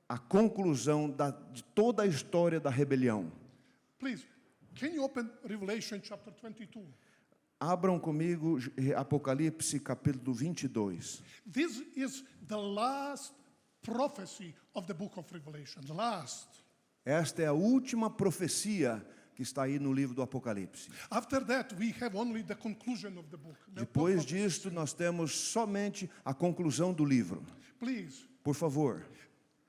a conclusão de toda a história da rebelião. Please, can you open Revelation chapter 22? Abram comigo Apocalipse capítulo 22. This is the last prophecy of the book of Revelation, the last. Esta é a última profecia que está aí no livro do Apocalipse. After that, we have only the conclusion of the book. Depois disto, nós temos somente a conclusão do livro. Please, Por favor,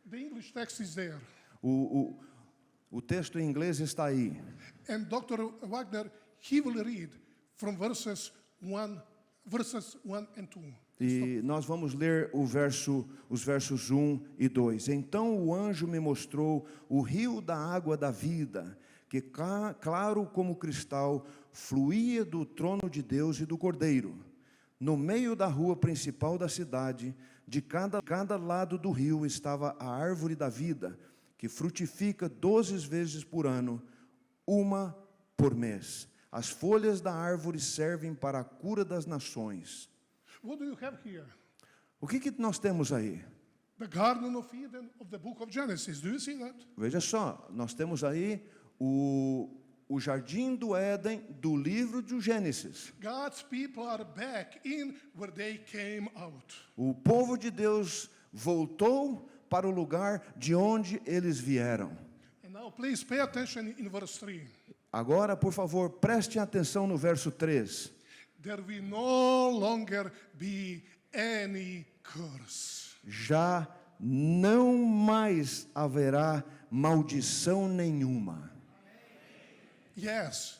the English text is there. o texto em inglês está aí. And Dr. Wagner, he will read from verses 1 and 2. E nós vamos ler os versos 1 e 2. Então o anjo me mostrou o rio da água da vida, que claro como cristal, fluía do trono de Deus e do Cordeiro. No meio da rua principal da cidade, de cada lado do rio estava a árvore da vida, que frutifica 12 vezes por ano, uma por mês. As folhas da árvore servem para a cura das nações. What do you have here? O que nós temos aí? The Garden of Eden of the book of Genesis. Do you see that? Veja só, nós temos aí o jardim do Éden do livro de Gênesis. God's people are back in where they came out. O povo de Deus voltou para o lugar de onde eles vieram. And now please pay attention in verse 3. Agora, por favor, prestem atenção no verso 3. There will no longer be any curse. Já não mais haverá maldição nenhuma. Yes.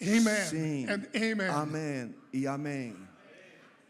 Amen. Sim. And amen. Amém e amém.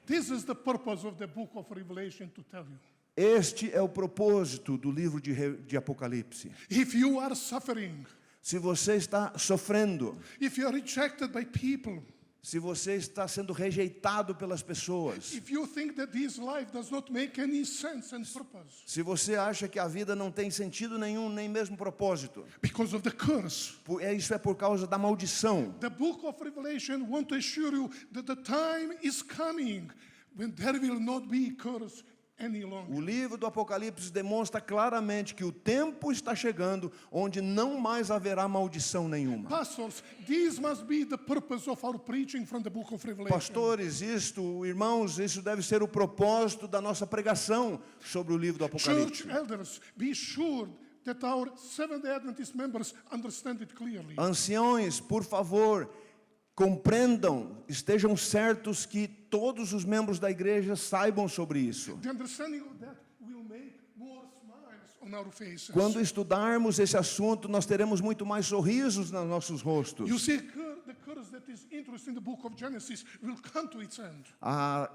This is the purpose of the book of Revelation to tell you. Este é o propósito do livro de Apocalipse. If you are suffering, Se você está sofrendo, if you are rejected by people, se você está sendo rejeitado pelas pessoas, if you think that this life does not make any sense and purpose se você acha que a vida não tem sentido nenhum, nem mesmo propósito, because of the curse, isso é por causa da maldição. the book of Revelation wants to assure you that the time is coming when there will not be curse any longer. O livro do Apocalipse demonstra claramente que o tempo está chegando onde não mais haverá maldição nenhuma. Pastors, this must be the purpose of our preaching from the book of Revelation. Pastores, irmãos, isso deve ser o propósito da nossa pregação sobre o livro do Apocalipse. Church elders, be sure that our Seventh-day Adventist members understand it clearly. Anciões, por favor, compreendam, estejam certos que todos os membros da igreja saibam sobre isso. The understanding of that will make more smiles on our faces. Quando estudarmos esse assunto, nós teremos muito mais sorrisos nos nossos rostos. You see, the curse that is interested in the book of Genesis will come to its end. A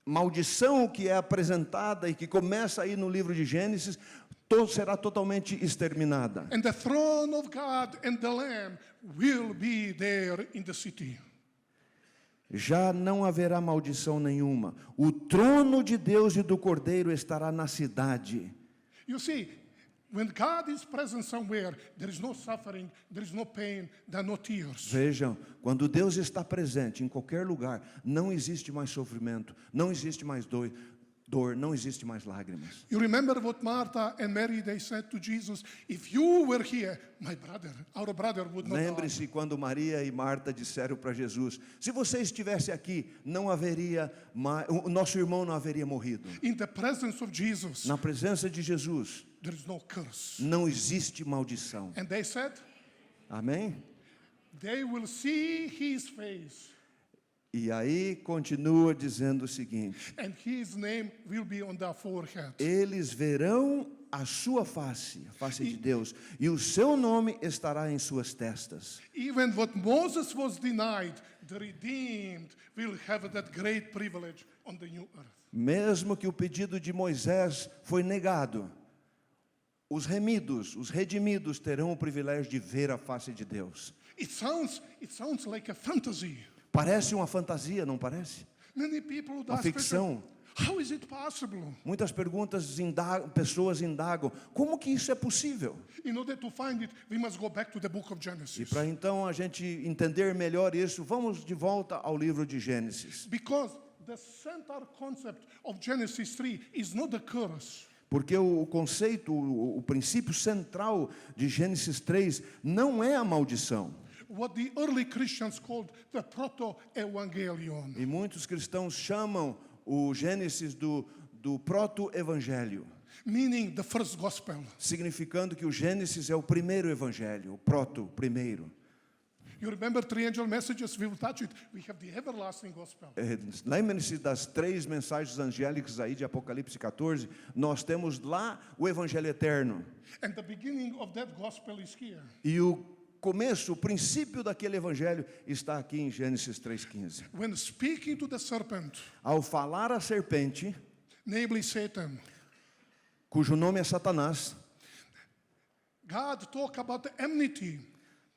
maldição que é apresentada e que começa aí no livro de Gênesis, será totalmente exterminada. And the throne of God and the Lamb will be there in the city. Já não haverá maldição nenhuma. O trono de Deus e do Cordeiro estará na cidade. You see, when God is present somewhere, there is no suffering, there is no pain, there are no tears. Vejam, quando Deus está presente em qualquer lugar, não existe mais sofrimento, não existe mais dor. dor, não existe mais lágrimas. You remember what Martha and Mary, they said to Jesus, if you were here, our brother would not die. Lembre-se quando Maria e Marta disseram para Jesus: se você estivesse aqui, não haveria o nosso irmão não haveria morrido. In the presence of Jesus, Na presença de Jesus, there is no curse. não existe maldição. And they said, Amém? they will see his face, E aí continua dizendo o seguinte: and his name will be on their forehead. eles verão a sua face, a face de Deus, e o seu nome estará em suas testas. Even what Moses was denied, the redeemed will have that great privilege on the new earth. Mesmo que o pedido de Moisés foi negado, os remidos, os redimidos terão o privilégio de ver a face de Deus. It sounds like a fantasy. Parece uma fantasia, não parece? Many people would Uma ask, ficção. how is it possible? Muitas pessoas indagam, como que isso é possível? In order to find it, we must go back to the book of E Genesis. para então a gente entender melhor isso, vamos de volta ao livro de Gênesis. Because the central concept of Genesis 3 is not the curse. Porque o conceito, o princípio central de Gênesis 3 não é a maldição. What the early Christians called the proto-evangelion. E muitos cristãos chamam o Gênesis do proto-evangelho, Meaning the first gospel. significando que o Gênesis é o primeiro evangelho, o primeiro. You remember three angel messages? We will touch it. We have the everlasting gospel. Lembre-se das 3 mensagens angélicas aí de Apocalipse 14, nós temos lá o evangelho eterno. And the beginning of that gospel is here. E o começo, o princípio daquele evangelho está aqui em Gênesis 3:15. When speaking to the serpent, Ao falar à serpente, namely Satan, cujo nome é Satanás, God talked about the enmity,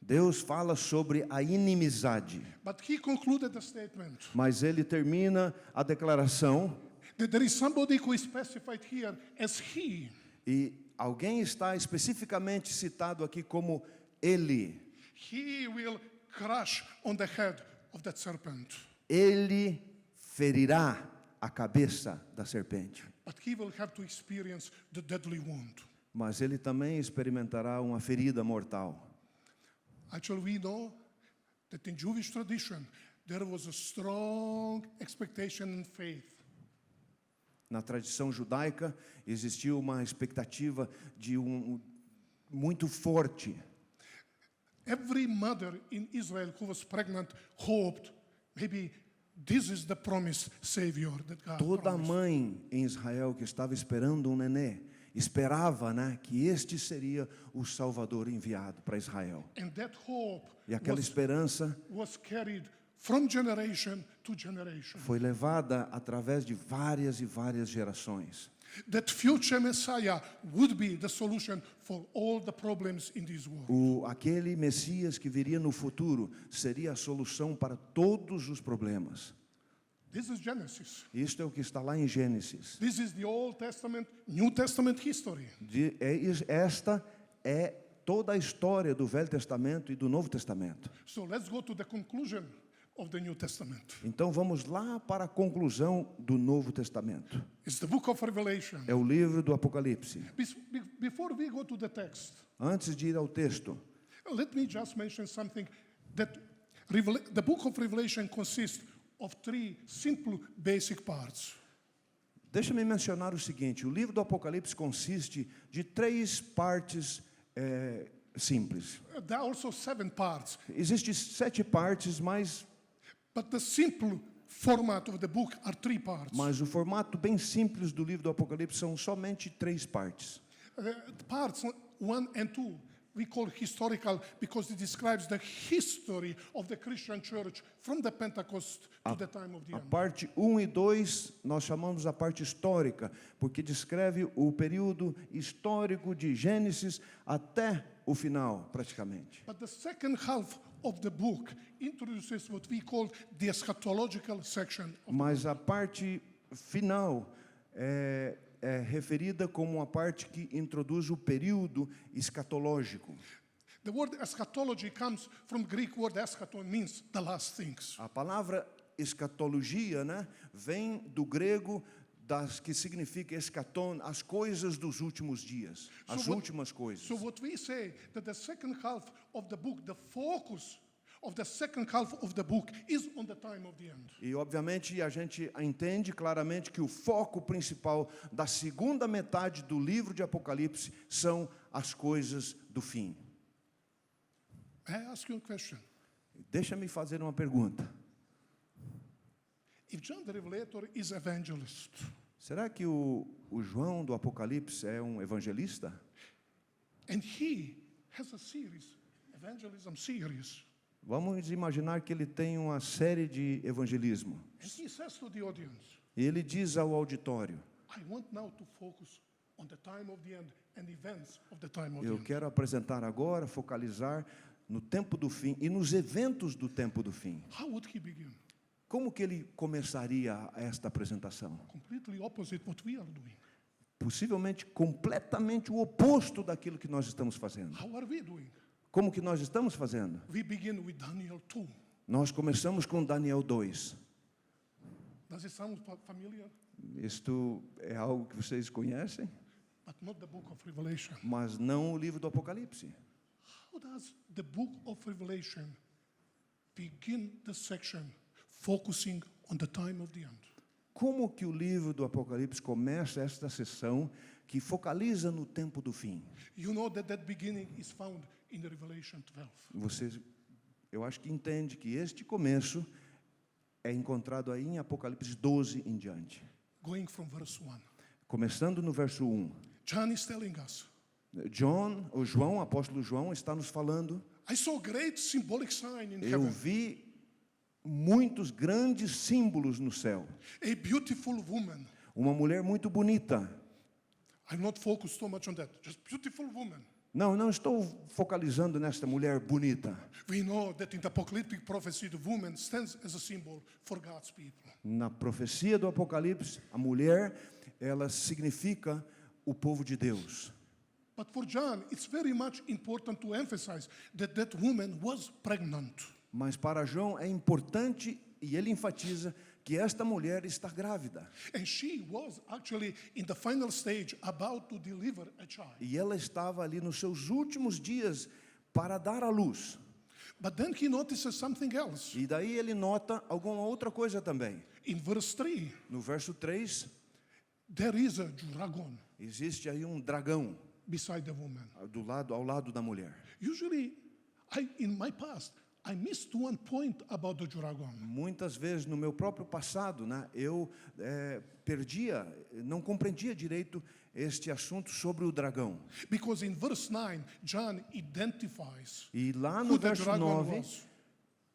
Deus fala sobre a inimizade, but he concluded the statement mas ele termina a declaração that there is somebody who is specified here as he. e alguém está especificamente citado aqui como ele. He will crush on the head of that serpent, Ele ferirá a cabeça da serpente, but he will have to experience the deadly wound. mas ele também experimentará uma ferida mortal. Actually, we know that in Jewish tradition, there was a strong expectation and faith Na tradição judaica existiu uma expectativa de muito forte. Every mother in Israel who was pregnant hoped maybe this is the promised Savior that God Toda promised. mãe em Israel que estava esperando um nenê esperava, que este seria o Salvador enviado para Israel. And that hope E aquela esperança was carried from generation to generation. foi levada através de várias e várias gerações. That future Messiah would be the solution for all the problems in this world. Aquele Messias que viria no futuro seria a solução para todos os problemas. This is Genesis. Isto é o que está lá em Gênesis. This is the Old Testament, New Testament history. Esta é toda a história do Velho Testamento e do Novo Testamento. So let's go to the conclusion of the New Testament. Então vamos lá para a conclusão do Novo Testamento. It's the book of Revelation. É o livro do Apocalipse. Before we go to the text, Antes de ir ao texto, let me just mention something that the book of Revelation consists of 3 simple basic parts. deixa-me mencionar o seguinte: o livro do Apocalipse consiste de 3 partes simples. There are also 7 parts, Existem 7 partes, mas but the simple format of the book are 3 parts. o formato bem simples do livro do Apocalipse são somente 3 partes. Parts 1 and 2 we call historical because it describes the history of the Christian church from the Pentecost to the time of the A end. parte 1 e 2 nós chamamos a parte histórica, porque descreve o período histórico de Gênesis até o final, praticamente. But the second half of the book introduces what we call the eschatological section. Mas a parte final é referida como uma parte que introduz o período escatológico. The word eschatology comes from Greek word eschaton, means the last things. A palavra escatologia, vem do grego das que significa escatom, as coisas dos últimos dias, as últimas coisas. So what we say that the second half of the book, the focus of the second half of the book is on the time of the end. E obviamente a gente entende claramente que o foco principal da segunda metade do livro de Apocalipse são as coisas do fim. May I ask you a question? Deixa-me fazer uma pergunta. If John the Revelator is evangelist, Será que o João do Apocalipse é um evangelista? and he has a series, evangelism series, Vamos imaginar que ele tem uma série de evangelismo. and he says to the audience, E ele diz ao auditório: I want now to focus on the time of the end and events of the time of the eu end. quero apresentar agora, focalizar no tempo do fim e nos eventos do tempo do fim. How would he begin? Como que ele começaria esta apresentação? Completely opposite what we are doing. Possivelmente completamente o oposto daquilo que nós estamos fazendo. How are we doing? Como que nós estamos fazendo? We begin with Daniel 2. Nós começamos com Daniel 2. Does it sound familiar? Isto é algo que vocês conhecem, But not the book of Revelation. mas não o livro do Apocalipse. How does the book of Revelation begin the section focusing on the time of the end? Como que o livro do Apocalipse começa esta sessão que focaliza no tempo do fim? You know that beginning is found in the Revelation 12. Vocês, eu acho que entende que este começo é encontrado aí em Apocalipse 12 em diante. Going from verse 1. Começando no verso 1. John is telling us, O apóstolo João, está nos falando: I saw great symbolic sign in eu heaven, vi muitos grandes símbolos no céu. a beautiful woman. Uma mulher muito bonita. I'm not focused so much on that, just beautiful woman. Não estou focalizando nesta mulher bonita. We know that in the apocalyptic prophecy, the woman stands as a symbol for God's people. Na profecia do Apocalipse, a mulher, ela significa o povo de Deus. But for John, it's very much important to emphasize that that woman was pregnant. Mas para João é importante, e ele enfatiza, que esta mulher está grávida. And she was actually in the final stage about to deliver a child. E ela estava ali nos seus últimos dias para dar à luz. But then he notices something else. E daí ele nota alguma outra coisa também. In verse 3, No verso 3, there is a dragon existe aí um dragão beside the woman. ao lado da mulher. Usually, in my past, I missed one point about the dragon. Muitas vezes no meu próprio passado, né, eu não compreendia direito este assunto sobre o dragão. Because in verse 9, John identifies E lá who no the verso dragon 9, was.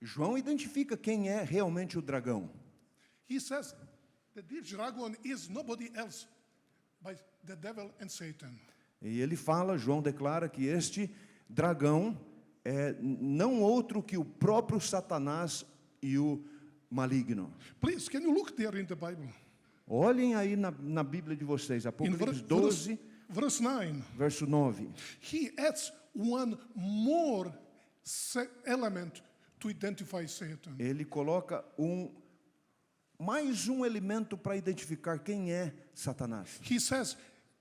João identifica quem é realmente o dragão. He says that this dragon is nobody else but the devil and Satan. E ele fala, João declara que este dragão é não outro que o próprio Satanás e o maligno. Please, can you look there in the Bible? Olhem aí na Bíblia de vocês, In Apocalipse 12, verse 9, verso 9. he adds one more element to identify Satan. Ele coloca mais um elemento para identificar quem é Satanás. He says,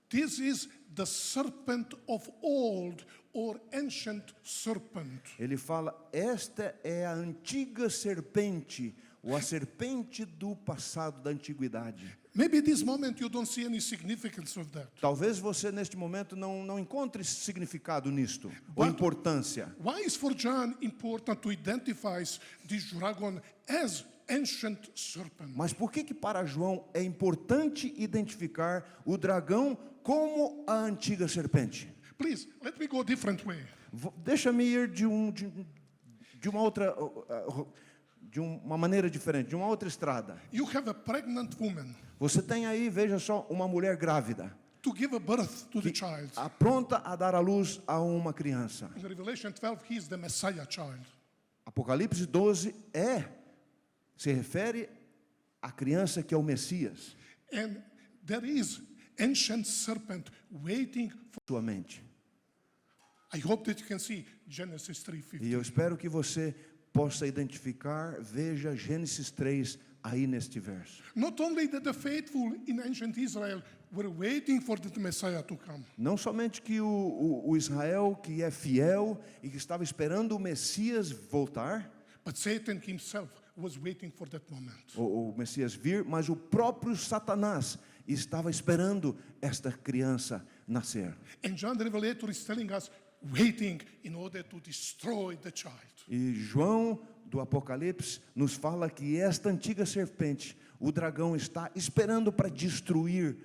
this is the serpent of old or ancient serpent. Ele fala, esta é a antiga serpente, ou a serpente do passado, da antiguidade. Maybe this moment you don't see any significance of that. Talvez você neste momento não encontre significado nisto, ou importância. Why is for John important to identify this dragon as ancient serpent? Mas por que para João é importante identificar o dragão como a antiga serpente? Please, let me go a different way. Deixa-me ir de uma maneira diferente, de uma outra estrada. You have a pregnant woman Você tem aí, veja só, uma mulher grávida, to give a birth to the child. pronta a dar à luz a uma criança. In Revelation 12, he is the Messiah child. Apocalipse 12 se refere à criança que é o Messias, And there is ancient serpent waiting for. sua mente. I hope that you can see Genesis 3:15. E eu espero que você possa identificar, veja Gênesis 3, aí neste verso. Not only that the faithful in ancient Israel were waiting for the Messiah to come, Não somente que o Israel que é fiel e que estava esperando o Messias voltar, but Satan himself was waiting for that moment. o Messias vir, mas o próprio Satanás estava esperando esta criança nascer. And John the Revelator is telling us, waiting in order to destroy the child. E João do Apocalipse nos fala que esta antiga serpente, o dragão, está esperando para destruir,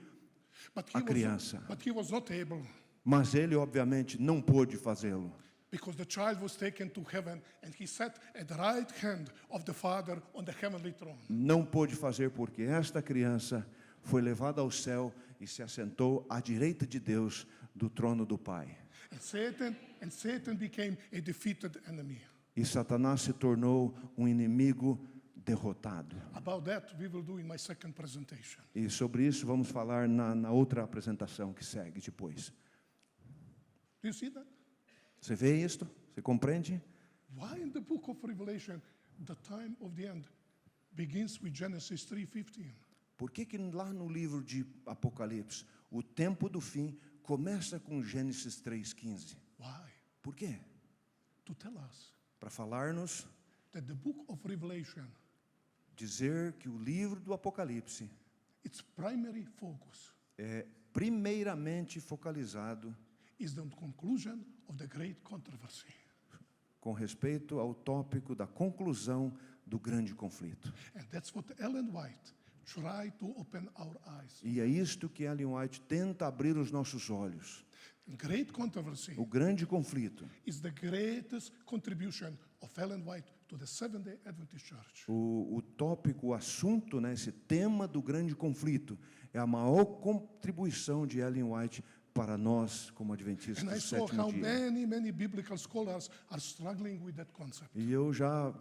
a criança. But he was not able, mas ele obviamente não pôde fazê-lo. because the child was taken to heaven and he sat at the right hand of the Father on the heavenly throne. Não pôde fazer porque esta criança foi levada ao céu e se assentou à direita de Deus do trono do Pai. And Satan became a defeated enemy. E Satanás se tornou um inimigo derrotado. About that we will do in my second presentation. E sobre isso vamos falar na outra apresentação que segue depois. Do you see that? Você vê isto? Você compreende? Why in the book of Revelation the time of the end begins with Genesis 3:15? Por que lá no livro de Apocalipse o tempo do fim começa com Gênesis 3:15? Why? Por quê? To tell us Para falar-nos, that the book of Revelation, dizer que o livro do Apocalipse its primary focus é primeiramente focalizado is the conclusion of the great controversy. com respeito ao tópico da conclusão do grande conflito. And that's what Ellen White tried to open our eyes. E é isto que Ellen White tenta abrir os nossos olhos. Great controversy O grande conflito, is the greatest contribution of Ellen White to the Seventh-day Adventist Church. o tópico, o assunto, né, esse tema do grande conflito, é a maior contribuição de Ellen White para nós, como adventistas And I do saw sétimo how dia. many biblical scholars are struggling with that concept. E eu já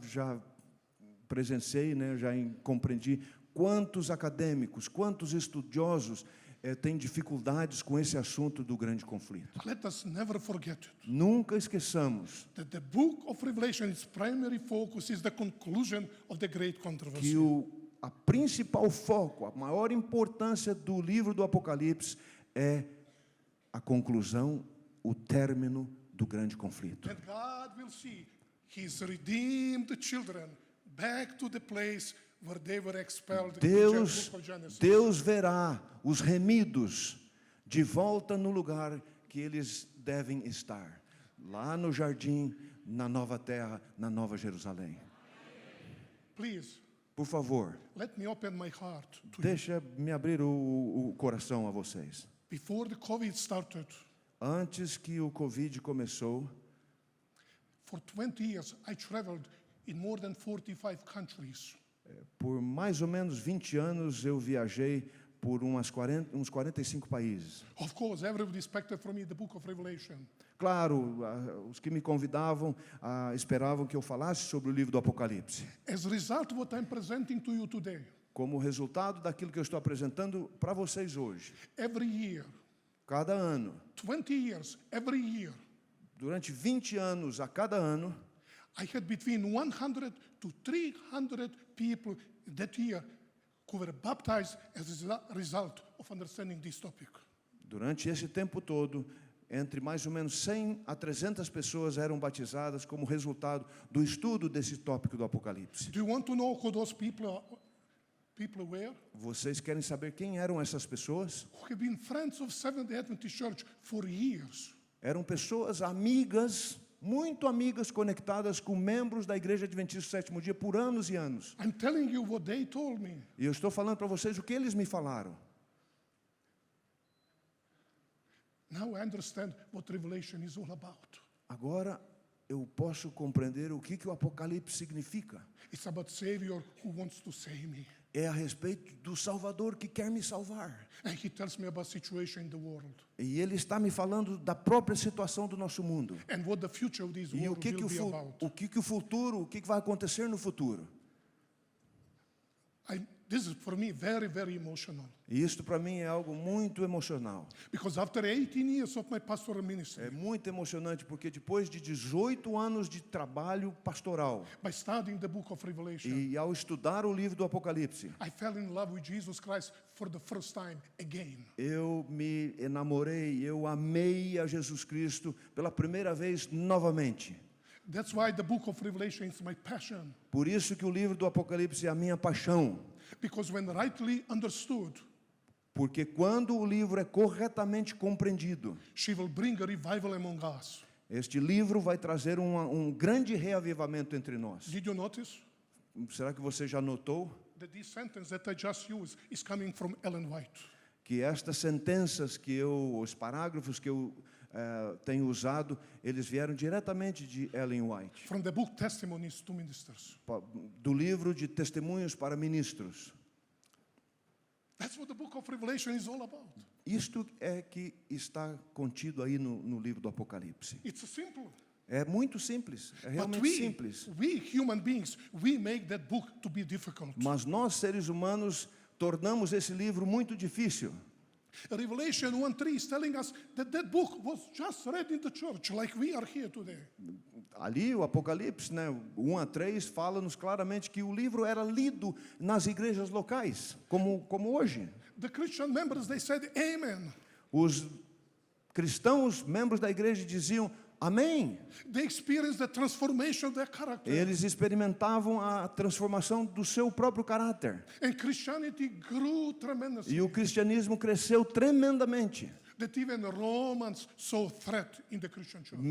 presenciei, né, compreendi quantos acadêmicos, quantos estudiosos têm dificuldades com esse assunto do grande conflito. Let us never forget it, Nunca esqueçamos that the book of Revelation, its primary focus is the conclusion of the great controversy. que a principal foco, a maior importância do livro do Apocalipse é a conclusão, o término do grande conflito. And God will see His redeemed children back to the place where they were expelled in the book of Genesis. Deus verá os remidos de volta no lugar que eles devem estar, lá no jardim, na nova terra, na nova Jerusalém. Please, Por favor, let me open my heart to you. deixa-me abrir o coração a vocês. Before the COVID started, Antes que o Covid começou, for 20 years, I traveled in more than 45 countries. por mais ou menos 20 anos, eu viajei por uns 45 países. Of course, everybody expected from me the book of Revelation. Claro, os que me convidavam esperavam que eu falasse sobre o livro do Apocalipse. As a result of what I'm presenting to you today, Como resultado daquilo que eu estou apresentando para vocês hoje, every year, cada ano, 20 years, every year, durante 20 anos, a cada ano, I had between 100 to 300 people that year who were baptized as a result of understanding this topic. durante esse tempo todo, entre mais ou menos 100 a 300 pessoas eram batizadas como resultado do estudo desse tópico do Apocalipse. Do you want to know who those people were? Vocês querem saber quem eram essas pessoas? Who have been friends of Seventh-day Adventist Church for years. Eram pessoas amigas, muito amigas, conectadas com membros da Igreja Adventista do Sétimo Dia por anos e anos. I'm telling you what they told me. E eu estou falando para vocês o que eles me falaram. Now I understand what Revelation is all about. Agora eu posso compreender o que o Apocalipse significa. It's about Savior who wants to save me. É a respeito do Salvador que quer me salvar. And He tells me about situation in the world. E Ele está me falando da própria situação do nosso mundo. And what the future of this E world will be about. o que o futuro, o que vai acontecer no futuro. This is for me very, very emotional. E isto para mim é algo muito emocional. Because after 18 years of my pastoral ministry, É muito emocionante porque depois de 18 anos de trabalho pastoral by studying the book of Revelation, e ao estudar o livro do Apocalipse, I fell in love with Jesus Christ for the first time again. eu me enamorei, eu amei a Jesus Cristo pela primeira vez novamente. That's why the book of Revelation is my passion. Por isso que o livro do Apocalipse é a minha paixão. Because when rightly understood, Porque quando o livro é corretamente compreendido, she will bring a revival among us. este livro vai trazer um grande reavivamento entre nós. Did you notice Será que você já notou that this sentence that I just used is coming from Ellen White? que estas sentenças os parágrafos que eu tenho usado, eles vieram diretamente de Ellen White, From the book Testimonies to Ministers. do livro de Testemunhos para Ministros. That's what the book of Revelation is all about. Isto é que está contido aí no livro do Apocalipse. It's simple. É muito simples, é But realmente simples. we human beings, we make that book to be difficult. Mas nós, seres humanos, tornamos esse livro muito difícil. Revelation 1:3 is telling us that that book was just read in the church like we are here today. Ali, o Apocalipse, 1 a 3, fala-nos claramente que o livro era lido nas igrejas locais, como hoje. The Christian members, they said, Amen. Os cristãos, membros da igreja, diziam amém. They experienced the transformation of their character. Eles experimentavam a transformação do seu próprio caráter. And Christianity grew tremendously. E o cristianismo cresceu tremendamente. That even Romans saw threat in the Christian church.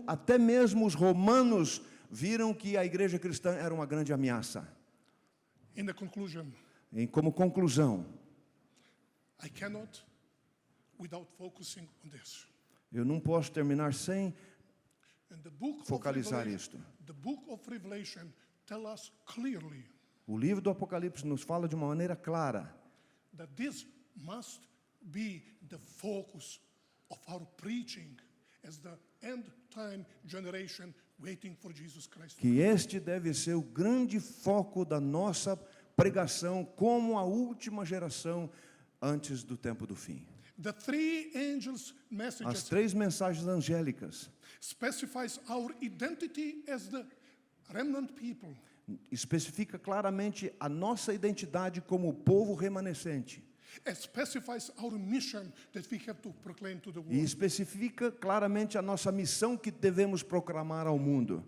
Até mesmo os romanos viram que a igreja cristã era uma grande ameaça. In the conclusion, Como conclusão, I cannot without focusing on this. eu não posso terminar sem And the book focalizar of Revelation, isto. the book of Revelation tell us clearly O livro do Apocalipse nos fala de uma maneira clara that this must be the focus of our preaching as the end time generation waiting for Jesus Christ. que este deve ser o grande foco da nossa pregação como a última geração antes do tempo do fim. The three angels' As messages 3 mensagens angélicas specifies our identity as the remnant people. especifica claramente a nossa identidade como povo remanescente. It specifies our mission that we have to proclaim to the E world. especifica claramente a nossa missão que devemos proclamar ao mundo.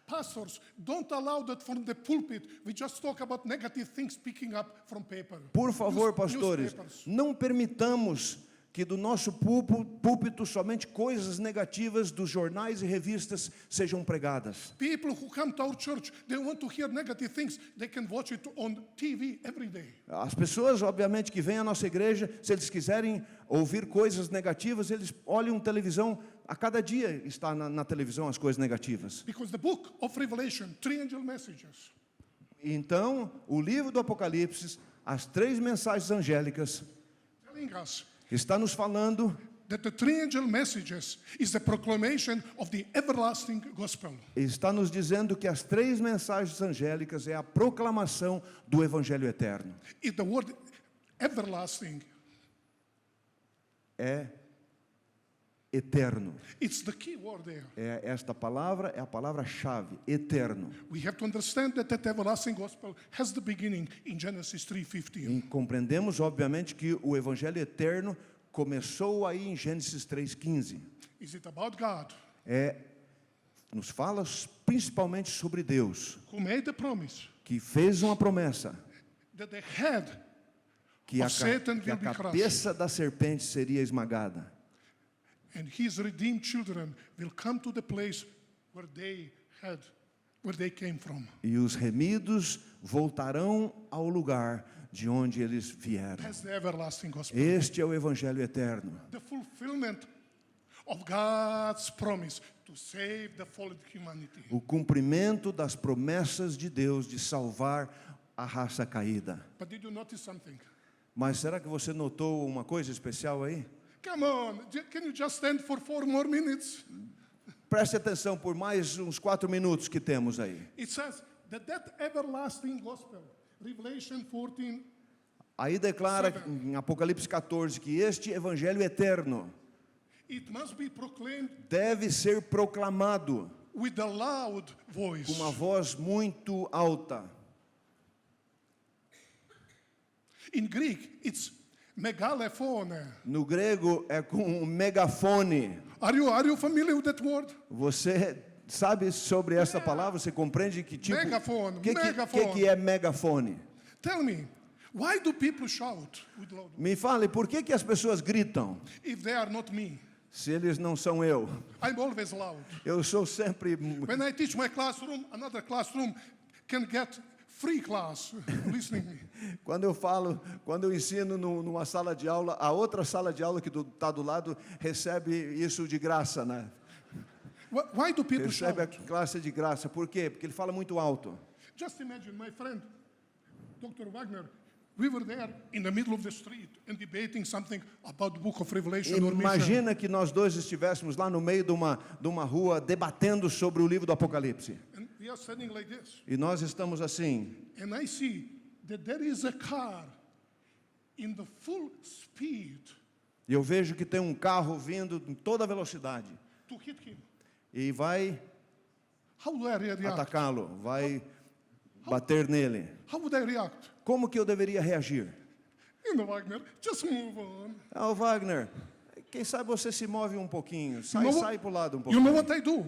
Pastors, don't allow that from the pulpit we just talk about negative things picking up from paper. Por favor, News- pastores, newspapers. não permitamos que do nosso púlpito somente coisas negativas dos jornais e revistas sejam pregadas. People who come to our church, they want to hear negative things. They can watch it on TV every day. As pessoas, obviamente, que vêm à nossa igreja, se eles quiserem ouvir coisas negativas, eles olham televisão, a cada dia está na televisão as coisas negativas. Because the book of Revelation, 3 angel messages, Então, o livro do Apocalipse, as 3 mensagens angélicas, telling us está nos falando that the 3 angel messages is the proclamation of the everlasting gospel. está nos dizendo que as 3 mensagens angélicas é a proclamação do Evangelho eterno. If the word everlasting, É eterno. it's the key word there. Esta palavra é a palavra-chave, eterno. We have to understand that that everlasting gospel has the beginning in Genesis 3:15. E compreendemos, obviamente, que o Evangelho eterno começou aí em Gênesis 3,15. Is it about God Nos fala principalmente sobre Deus, who made the promise que fez uma promessa, that the head que a of Satan que a will be crushed, cabeça da serpente seria esmagada. and his redeemed children will come to the place where they came from. E os remidos voltarão ao lugar de onde eles vieram. That's the everlasting gospel. Este é o Evangelho eterno. The fulfillment of God's promise to save the fallen humanity. O cumprimento das promessas de Deus de salvar a raça caída. But did you notice something? Mas será que você notou uma coisa especial aí? Come on, can you just stand for 4 more minutes? Preste atenção por mais uns 4 minutos que temos aí. It says that everlasting gospel Revelation 14, Aí declara em Apocalipse 14 que este evangelho eterno it must be proclaimed deve ser proclamado with a loud voice. com uma voz muito alta. In Greek, it's megalephone. No grego é com um megafone. Are you familiar with that word? Você sabe sobre essa palavra? Você compreende que tipo? Megafone, que megafone. é megafone? Tell me, why do people shout with loud voice Me fale, por que as pessoas gritam if they are not me? se eles não são eu? I'm always loud. Eu sou sempre. When I teach my classroom, another classroom can get free class listening me. Quando eu ensino numa sala de aula, a outra sala de aula que está do lado recebe isso de graça, né? Why do people Recebe a shout? classe de graça. Por quê? Porque ele fala muito alto. Just imagine, my friend, Dr. Wagner, we were there in the middle of the street and debating something about the book of Revelation or mission. Imagina que nós dois estivéssemos lá no meio de uma rua debatendo sobre o livro do Apocalipse. And we are standing like this. E nós estamos assim. And I see that there is a car in the full speed E eu vejo que tem um carro vindo em toda velocidade. to hit him. E vai How would I react? atacá-lo, vai bater nele. How would I react? Como que eu deveria reagir? You know, Wagner, just move on. Ah, Wagner, quem sabe você se move um pouquinho, sai para o lado um You pouquinho. know what I do?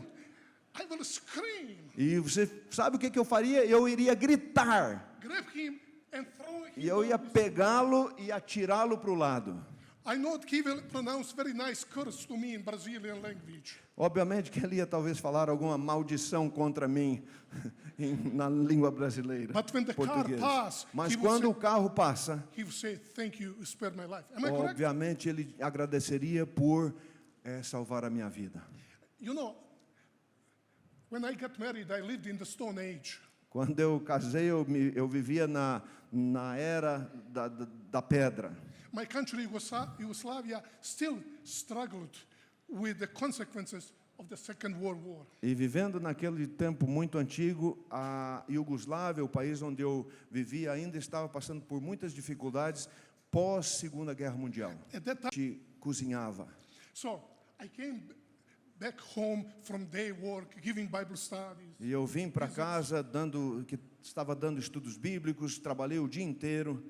I will scream, E você sabe o que eu faria? Eu iria gritar. grab him, and throw him. E eu ia pegá-lo e atirá-lo para o lado. I know that he will pronounce very nice curse to me in Brazilian language. Obviamente que ele ia talvez falar alguma maldição contra mim na língua brasileira, But when the car português. pass, Mas he will quando say- o carro passa, He will say, thank you, you spared my life. Am I correct? obviamente ele agradeceria por salvar a minha vida. You know, when I got married, I lived in the Stone Age. Quando eu casei, eu vivia na era da pedra. My country, Yugoslavia, still struggled with the consequences of the Second World War. E vivendo naquele tempo muito antigo, a Iugoslávia, o país onde eu vivia, ainda estava passando por muitas dificuldades pós Segunda Guerra Mundial. At that time, A gente cozinhava. so I came back home from day work, giving Bible studies. E eu vim para casa estava dando estudos bíblicos, trabalhei o dia inteiro.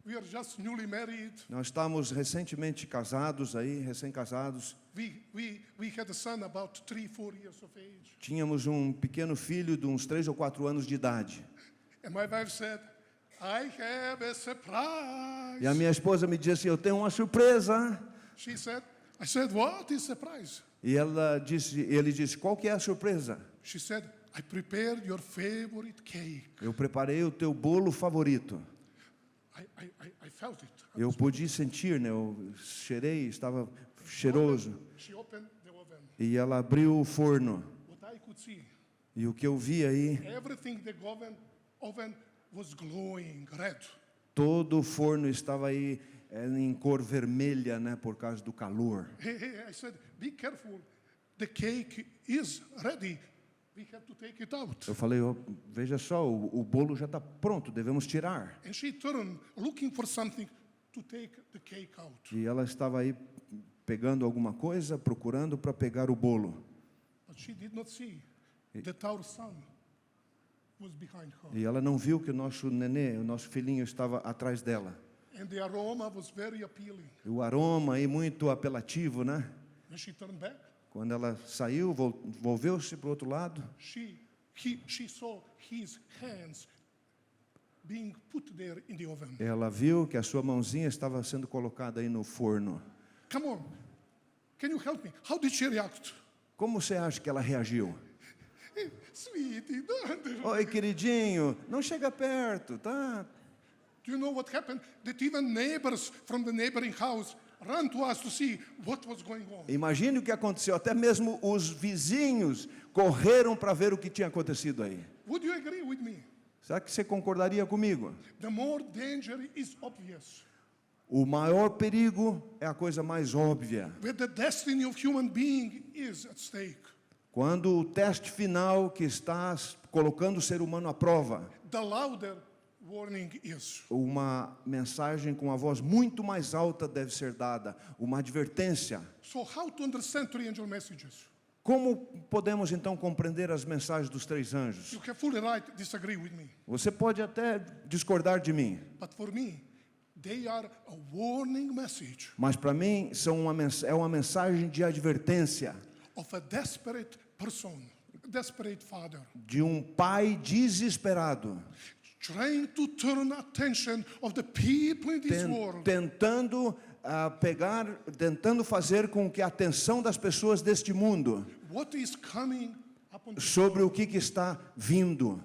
We are just newly married. Nós estávamos recentemente casados aí, recém-casados. We had a son about 3, 4 years of age. Tínhamos um pequeno filho de uns 3 ou 4 anos de idade. And my wife said, I have a surprise. E a minha esposa me disse assim, eu tenho uma surpresa. I said, what is surprise? E ele disse, qual que é a surpresa? She said, I prepared your favorite cake. Eu preparei o teu bolo favorito. I felt it. Eu pude sentir, né? Eu cheirei, estava cheiroso. She opened the oven. E ela abriu o forno. What I could see, E o que eu vi aí, everything the oven was glowing red. todo o forno estava aí em cor vermelha, né? Por causa do calor. Hey, I said, be careful. The cake is ready. We have to take it out. Eu falei, veja só, o bolo já está pronto, devemos tirar. And she turned, looking for something to take the cake out. E ela estava aí pegando alguma coisa, procurando para pegar o bolo. But she did not see that our son was behind her. E ela não viu que o nosso nenê, o nosso filhinho estava atrás dela. And the aroma was very appealing. E o aroma aí muito apelativo, né? When she turned back, Quando ela saiu, volveu-se para o outro lado, she saw his hands being put there in the oven. ela viu que a sua mãozinha estava sendo colocada aí no forno. Come on, can you help me? How did she react? Como você acha que ela reagiu? Sweetie, don't. Oi, queridinho, não chega perto, tá? Do you know what happened? That even neighbors from the neighboring house ran to us to see what was going on. Imagine o que aconteceu. Até mesmo os vizinhos correram para ver o que tinha acontecido aí. Would you agree with me? Será que você concordaria comigo? The more danger is obvious. O maior perigo é a coisa mais óbvia. Where the destiny of human being is at stake. Quando o teste final que está colocando o ser humano à prova, The louder warning is. Uma mensagem com a voz muito mais alta deve ser dada, uma advertência. So how to understand three angel messages? Como podemos então compreender as mensagens dos três anjos? You can fully right, disagree with me. Você pode até discordar de mim, But for me, they are a warning message mas para mim é uma mensagem de advertência of a desperate person, a desperate father, de um pai desesperado, trying to turn attention of the people in this world tentando tentando fazer com que a atenção das pessoas deste mundo what is coming upon them, sobre o que está vindo,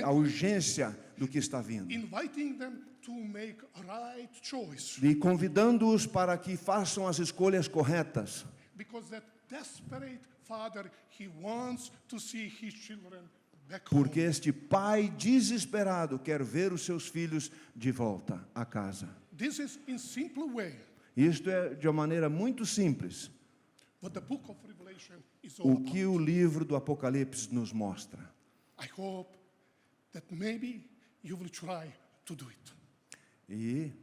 a urgência do que está vindo, inviting them to make a right choice. e convidando-os para que façam as escolhas corretas, Because that desperate father, he wants to see his children back home. porque este pai desesperado quer ver os seus filhos de volta a casa. This is in simple way Isto é de uma maneira muito simples what the book of Revelation is all o about. que o livro do Apocalipse nos mostra. I hope that maybe you will try to do it. E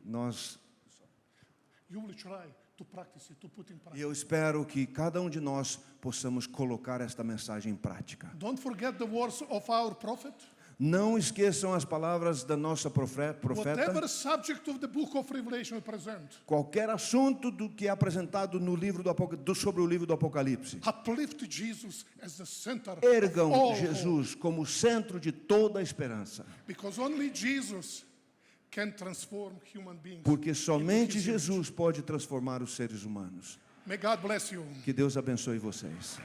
You will try to practice it, to put in practice. eu espero que cada um de nós possamos colocar esta mensagem em prática. Don't forget the words of our prophet. Não esqueçam as palavras da nossa profeta. Whatever subject of the book of Revelation present, Qualquer assunto do que é apresentado no livro sobre o livro do Apocalipse, uplift Jesus as the center ergam of all hope. Jesus como o centro de toda a esperança, Because only Jesus can transform human beings. porque somente into his image. Jesus pode transformar os seres humanos. May God bless you. Que Deus abençoe vocês.